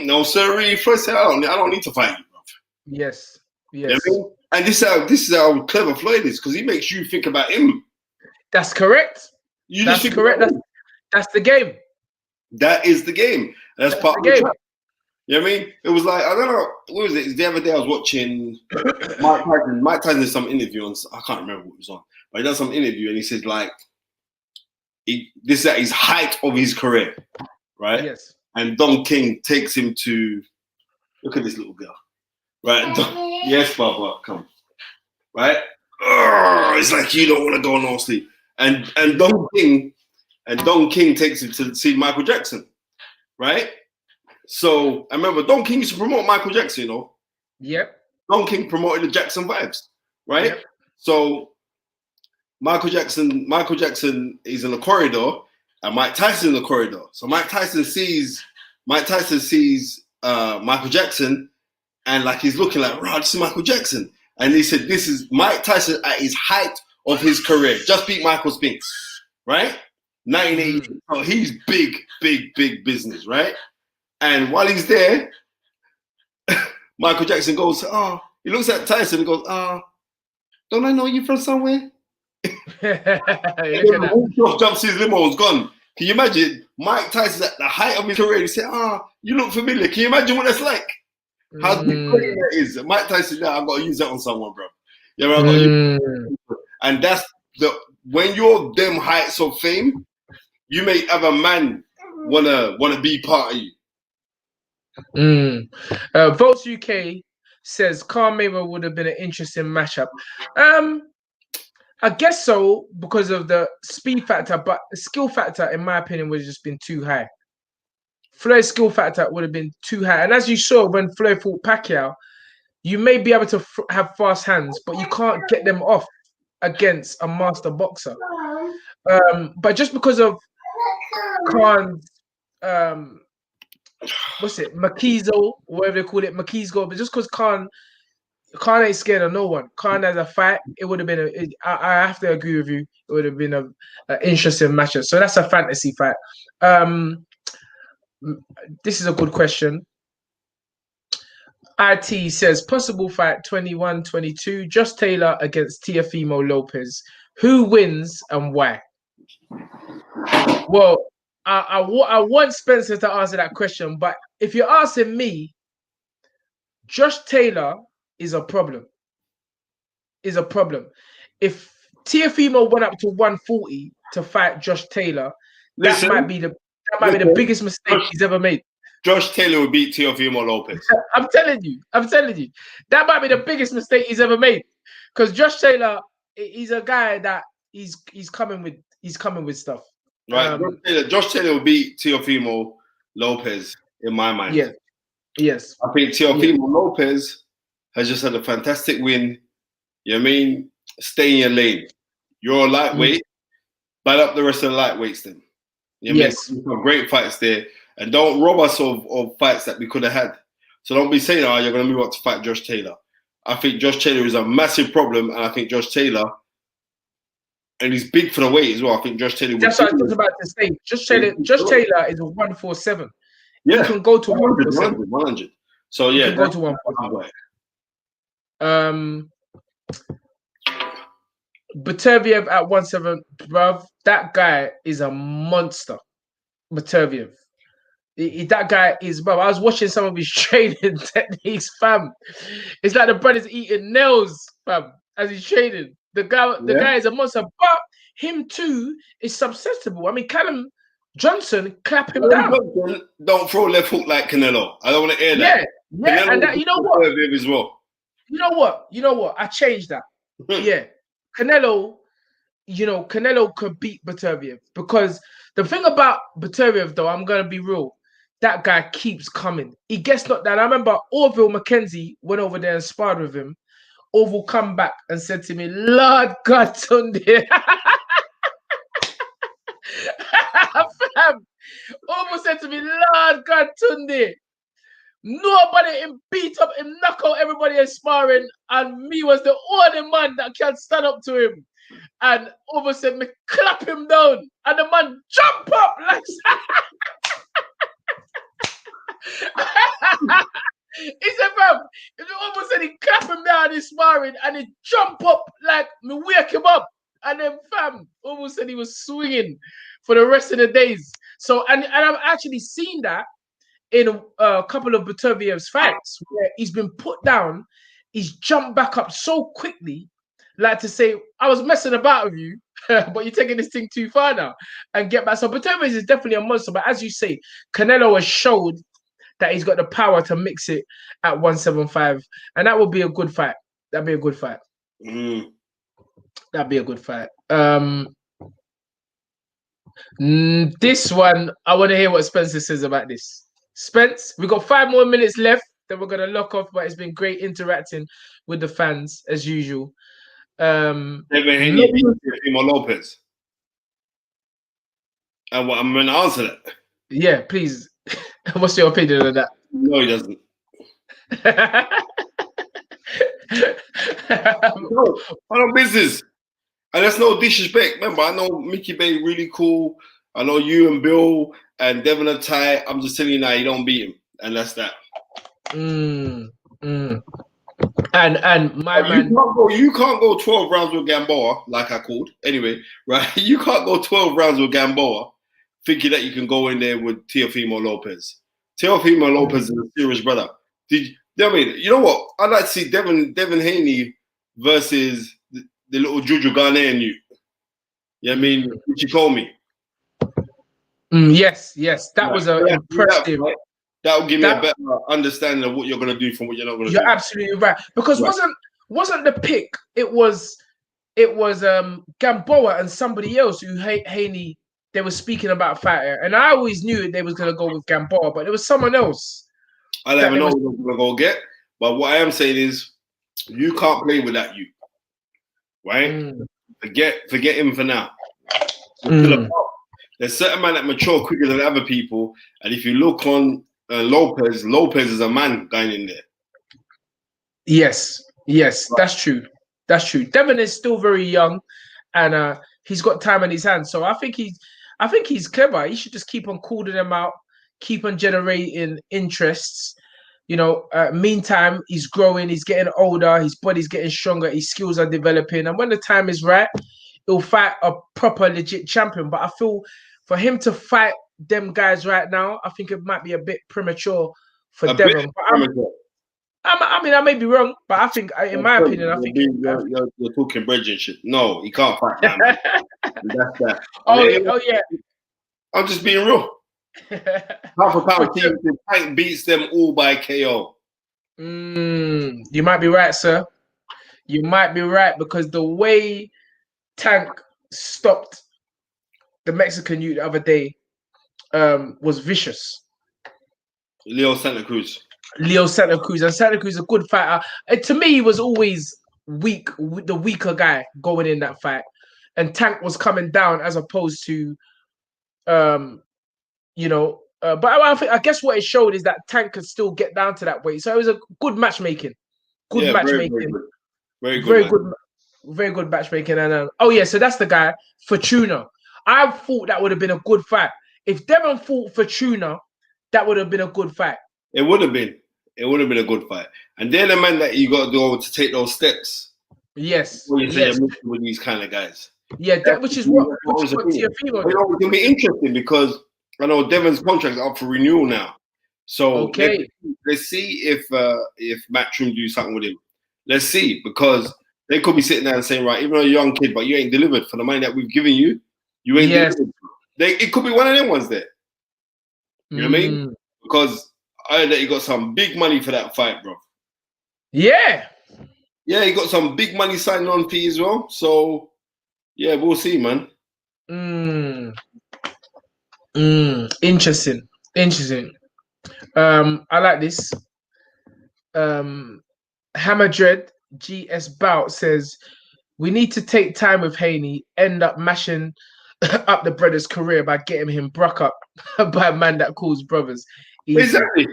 No, sir. Floyd said, I don't need to fight you, bro. Yes. You know what I mean? And this is how clever Floyd is, because he makes you think about him. That's correct. That's correct. That's the game. That is the game. That's part of the game. You know what I mean? It was like, I don't know, what was it? The other day I was watching Mike Tyson. Mike Tyson did some interview on, I can't remember what it was on, but he done some interview and he said like, this is at his height of his career, right? Yes. And Don King takes him to, look at this little girl, right? Yes, Baba, come, right? It's like you don't want to go no sleep. And Don King takes him to see Michael Jackson, right? So I remember Don King used to promote Michael Jackson, you know. Yep. Don King promoted the Jackson vibes, right? Yep. So Michael Jackson is in the corridor and Mike Tyson in the corridor. So Mike Tyson sees Michael Jackson and like he's looking like, right, this is Michael Jackson. And he said, this is Mike Tyson at his height of his career. Just beat Michael Spinks, right? 1980. Oh, he's big business, right? And while he's there, Michael Jackson goes, he looks at Tyson and goes, don't I know you from somewhere? Jumps his limo, was gone. Can you imagine? Mike Tyson's at the height of his career. He said, you look familiar. Can you imagine what that's like? How big that is? Mike Tyson, I've got to use that on someone, bro. Yeah, I've got to use that. And that's when you're them heights of fame, you may have a man wanna be part of you. Votes UK says Carl Mayweather would have been an interesting matchup. I guess so because of the speed factor, but the skill factor, in my opinion, would have just been too high. Floyd's skill factor would have been too high, and as you saw when Floyd fought Pacquiao, you may be able to have fast hands, but you can't get them off against a master boxer. But just because of Khan's what's it, Makizo, whatever they call it, Makizo, but just because Khan ain't scared of no one. Khan has a fight, it would have been I have to agree with you, it would have been an interesting matchup. So that's a fantasy fight. This is a good question. IT says possible fight 21-22, Josh Taylor against Teofimo Lopez. Who wins and why? Well, I want Spencer to answer that question, but if you're asking me, Josh Taylor is a problem. If Teofimo went up to 140 to fight Josh Taylor, that might be the biggest mistake he's ever made. Josh Taylor would beat Teofimo Lopez. I'm telling you, that might be the biggest mistake he's ever made. Because Josh Taylor, he's a guy that he's coming with stuff. Right, Josh Taylor will beat Teofimo Lopez in my mind. Yeah, yes. I think Teofimo Lopez has just had a fantastic win. You know what I mean? Stay in your lane. You're a lightweight. Bat up the rest of the lightweights then. You know what I mean? Some great fights there. And don't rob us of fights that we could have had. So don't be saying, you're going to move up to fight Josh Taylor. I think Josh Taylor is a massive problem. And I think Josh Taylor, and he's big for the weight as well. I think Josh Taylor. That's what I was about to say. Josh Taylor is a 147. Yeah, you can go to 100. So yeah, you can go to 147. Beterbiev at 1-7, bruv. That guy is a monster. Beterbiev. That guy is, bruv. I was watching some of his training techniques, fam. It's like the brother's eating nails, fam, as he's training. The guy is a monster, but him too is susceptible. I mean, Callum Johnson clap him down. Don't throw left hook like Canelo. I don't want to hear that. Yeah, and that, you know what? As well. You know what? I changed that. Yeah, Canelo could beat Beterbiev because the thing about Beterbiev, though, I'm gonna be real. That guy keeps coming. He gets knocked down. I remember Orville McKenzie went over there and sparred with him. Orville come back and said to me, Lord God, Tunde. Orville said to me, Lord God, Tunde. Nobody him beat up him, knock out everybody in sparring, and me was the only man that can stand up to him. And Orville said, me clap him down, and the man jump up like he said, fam, almost said he clap him down in sparring and he jump up like me wake him up. And then fam, almost said he was swinging for the rest of the days. So and I've actually seen that in a couple of Bataviev's fights where he's been put down, he's jumped back up so quickly, like to say, I was messing about with you, but you're taking this thing too far now, and get back. So Bataviev's is definitely a monster, but as you say, Canelo has showed that he's got the power to mix it at 175, and that would be a good fight. That'd be a good fight. That'd be a good fight. This one, I want to hear what Spencer says about this. Spence, we got 5 more minutes left, then we're gonna lock off. But it's been great interacting with the fans as usual. Teo Lopez. And what I'm gonna answer that. Yeah, please. What's your opinion on that? No, he doesn't. No, I know business. And that's no disrespect. Remember, I know Mickey Bay really cool. I know you and Bill and Devin are tight. I'm just telling you now, you don't beat him. And that's that. And my man, you can't go 12 rounds with Gamboa, like I called. Anyway, right? You can't go 12 rounds with Gamboa thinking that you can go in there with Teofimo Lopez. Teofimo Lopez is a serious brother. I mean, you know what? I'd like to see Devin Haney versus the little Juju Ghanaian you. Yeah, I mean, what you call me. Yes. That was impressive. That will give me a better understanding of what you're going to do from what you're not going to do. You're absolutely right. Because wasn't the pick, it was Gamboa and somebody else who Haney, they were speaking about fighter. And I always knew they was going to go with Gamboa, but it was someone else. I never know what they're going to go get. But what I am saying is, you can't play with that you. Right? Forget him for now. There's certain men that mature quicker than other people. And if you look on Lopez is a man going in there. Yes, that's true. Devin is still very young, and he's got time in his hands. So I think he's clever. He should just keep on calling them out, keep on generating interests. You know, meantime, he's growing, he's getting older, his body's getting stronger, his skills are developing, and when the time is right, he'll fight a proper legit champion. But I feel for him to fight them guys right now, I think it might be a bit premature for Devin. I mean, I may be wrong, but I think, in my opinion, I think you're talking bridge and shit. No, he can't fight that. That's that. Oh yeah. I'm just being real. Half a pound team Tank beats them all by KO. You might be right, sir. You might be right, because the way Tank stopped the Mexican youth the other day was vicious. Leo Santa Cruz, and Santa Cruz is a good fighter. And to me, he was always the weaker guy going in that fight, and Tank was coming down as opposed to, but I guess what it showed is that Tank could still get down to that weight. So it was a good matchmaking. Very good matchmaking. And so that's the guy, Fortuna. I thought that would have been a good fight. If Devin fought Fortuna, that would have been a good fight. It would have been a good fight. And they're the man that you got to go to take those steps. Yes. When you say you're mixing with these kind of guys. Yeah, which is what Teofimo did. It's going to be interesting because I know Devin's contract is up for renewal now. So let's see if Matchroom do something with him. Let's see, because they could be sitting there and saying, right, even though you're a young kid, but you ain't delivered for the money that we've given you. You ain't delivered. It could be one of them ones there. You know what I mean? Because I heard that he got some big money for that fight, bro. Yeah. Yeah, he got some big money signing on fee as well. So, yeah, we'll see, man. Interesting. I like this. Hammer Dread GS Bout says, we need to take time with Haney, end up mashing up the brother's career by getting him broke up by a man that calls brothers. Exactly.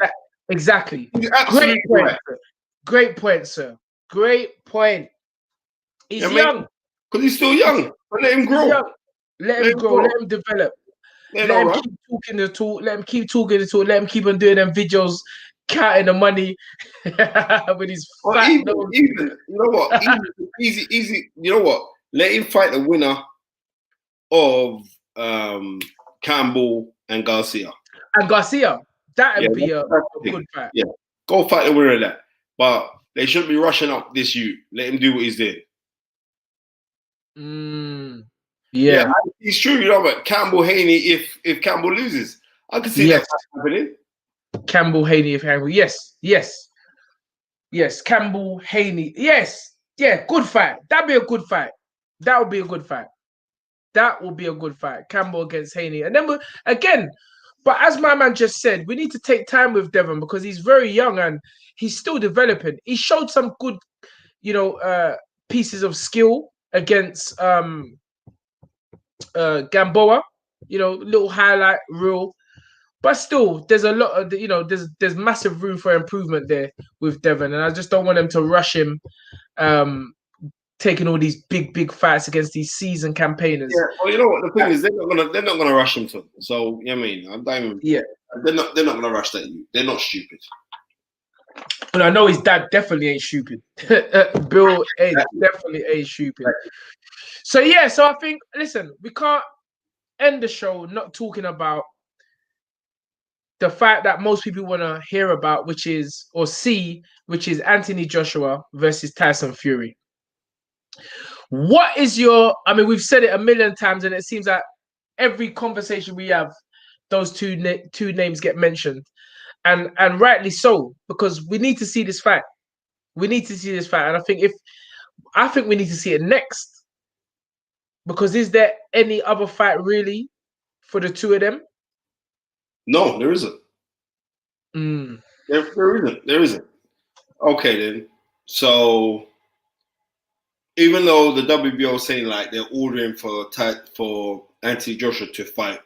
Great point, sir. Great point. He's young. Because he's still young. But let him grow. Let him grow. Let him develop. Let him keep talking the talk. Let him keep talking the talk. Let him keep on doing them videos, counting the money with his fat nose. You know what? Easy. You know what? Let him fight the winner of Campbell and Garcia. That'd be a good fight. Yeah, go fight the winner of that. But they shouldn't be rushing up this youth. Let him do what he's doing. Yeah, it's true. You know, but Campbell Haney, if Campbell loses, I can see that happening. Campbell Haney, if Campbell, yes, Campbell Haney, good fight. That'd be a good fight. That would be a good fight. That will be a good fight. Campbell against Haney, and then again. But as my man just said, we need to take time with Devon because he's very young and he's still developing. He showed some good, pieces of skill against Gamboa, little highlight reel. But still, there's a lot of, there's massive room for improvement there with Devon. And I just don't want them to rush him taking all these big fights against these seasoned campaigners. Yeah, well, you know what the thing is, they're not gonna rush him to. So you know what I mean, they're not gonna rush that. They're not stupid. And I know his dad definitely ain't stupid. Bill definitely ain't stupid. So I think, listen, we can't end the show not talking about the fight that most people want to hear about, which is Anthony Joshua versus Tyson Fury. What is we've said it a million times, and it seems that every conversation we have, those two names get mentioned, and rightly so, because we need to see this fight. We need to see this fight, and I think we need to see it next. Because is there any other fight really for the two of them? No, there isn't. There isn't. Okay, then. So even though the WBO is saying like they're ordering for Anthony Joshua to fight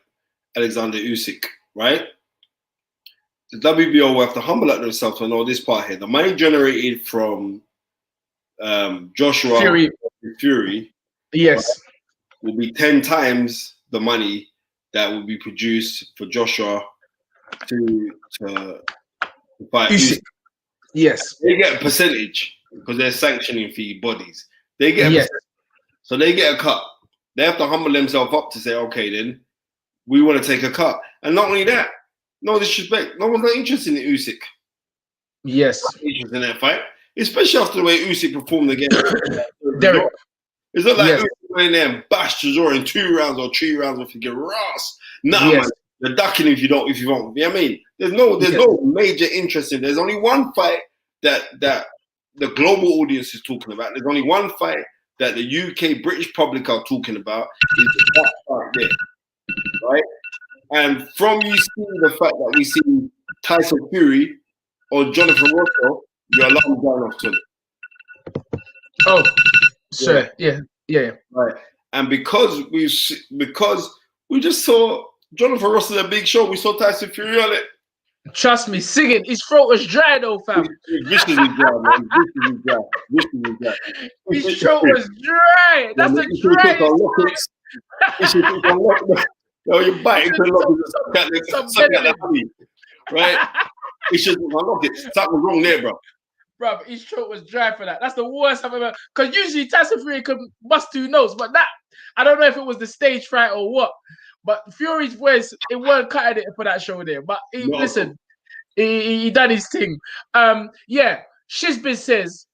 Alexander Usyk, right? The WBO will have to humble up themselves to know this part here. The money generated from Joshua Fury, yes, right, will be 10 times the money that will be produced for Joshua to fight Usyk. Yes, they get a percentage because they're sanctioning fee bodies. They get a percentage. So they get a cut. They have to humble themselves up to say, okay, then we want to take a cut. And not only that, no disrespect, no one's not interested in Usyk. Yes, interested in that fight, especially after the way Usyk performed against Derek. It's not like Usyk went in there and bashed Chisora in 2 rounds or 3 rounds if you get Ross. Nah, man, you're ducking if you don't. You know what I mean? There's no major interest in. There's only one fight that the global audience is talking about. There's only one fight that the UK British public are talking about. Is that fight there, right? And from you see the fact that we see Tyson Fury or Jonathan Russell, your alarm going off to them. Oh, sure. Yeah. Right. And because we just saw Jonathan Russell a big show, we saw Tyson Fury on it. Trust me, singing. His throat was dry though, fam. Viciously dry, man. Viciously dry. His throat was dry. That's the driest. No, you bite into the right? He should unlock it. Something wrong there, bro. Bro, his throat was dry for that. That's the worst I've ever. Because usually Tyson Fury could bust 2 notes, but that I don't know if it was the stage fright or what. But Fury's voice, it weren't cutting it for that show there. But listen, he done his thing. Shizbin says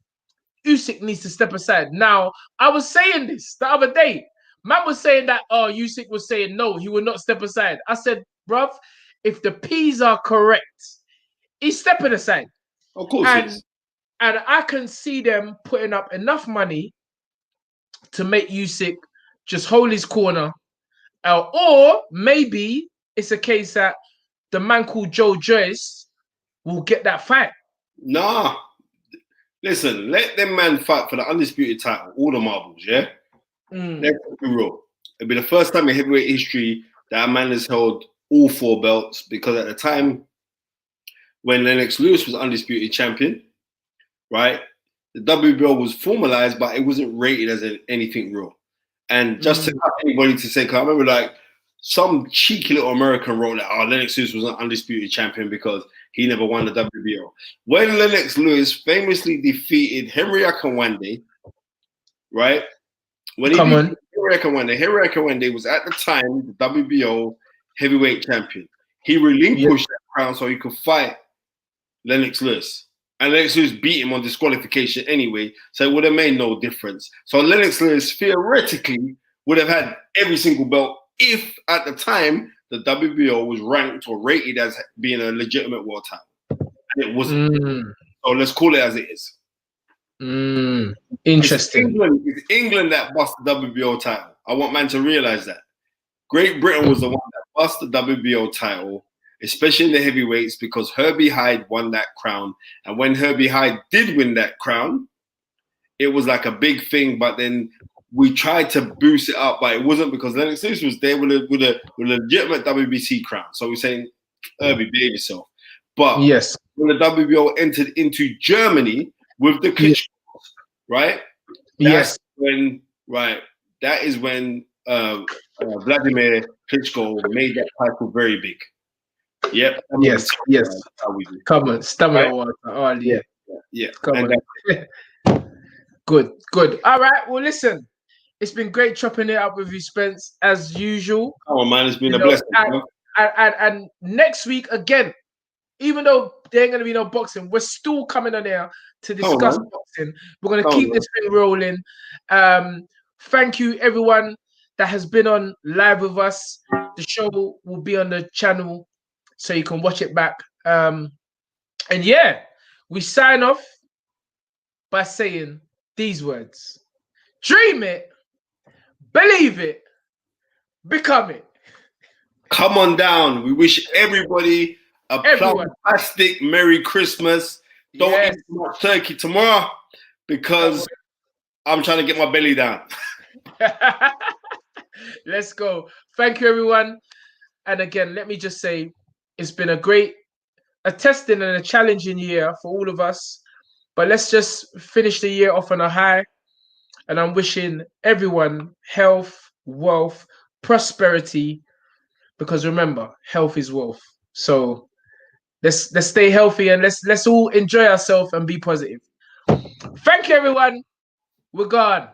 Usyk needs to step aside. Now, I was saying this the other day. Man was saying that, Usyk was saying no, he will not step aside. I said, bruv, if the P's are correct, he's stepping aside. Of course and I can see them putting up enough money to make Usyk just hold his corner. Or maybe it's a case that the man called Joe Joyce will get that fight. Nah. Listen, let them man fight for the undisputed title, all the marbles, yeah? Let's be real. It'll be the first time in heavyweight history that a man has held all 4 belts, because at the time when Lennox Lewis was undisputed champion, right, the WBO was formalized, but it wasn't rated as anything real. And just to have anybody to say, because I remember like some cheeky little American wrote that, Lennox Lewis was an undisputed champion because he never won the WBO. When Lennox Lewis famously defeated Henry Akinwande, right? When he defeated Henry Akinwande was at the time the WBO heavyweight champion. He relinquished that crown so he could fight Lennox Lewis. And Lennox Lewis beat him on disqualification anyway, so it would have made no difference. So Lennox Lewis theoretically would have had every single belt if at the time the WBO was ranked or rated as being a legitimate world title. And it wasn't. So let's call it as it is. Interesting. It's England that bust the WBO title. I want man to realize that. Great Britain was the one that bust the WBO title, especially in the heavyweights, because Herbie Hyde won that crown. And when Herbie Hyde did win that crown, it was like a big thing. But then we tried to boost it up, but it wasn't, because Lennox Lewis was there with a legitimate WBC crown. So we're saying, Herbie, behave yourself. But yes, when the WBO entered into Germany with the Klitschko, right? Yes. That is when Vladimir Klitschko made that title very big. Yep. Yes. How we do. Come on, stomach water. Oh, yeah. Come on. Good. All right. Well, listen, it's been great chopping it up with you, Spence, as usual. Oh man, it's been a blessing. And next week again, even though there ain't gonna be no boxing, we're still coming on there to discuss boxing. We're gonna keep this thing rolling. Thank you everyone that has been on live with us. The show will be on the channel, so you can watch it back. And yeah, we sign off by saying these words: dream it, believe it, become it. Come on down. We wish everybody a fantastic Merry Christmas. Don't eat too much turkey tomorrow, because I'm trying to get my belly down. Let's go. Thank you, everyone. And again, let me just say, it's been a testing and a challenging year for all of us. But let's just finish the year off on a high. And I'm wishing everyone health, wealth, prosperity, because remember, health is wealth. So let's stay healthy, and let's all enjoy ourselves and be positive. Thank you, everyone. We're gone.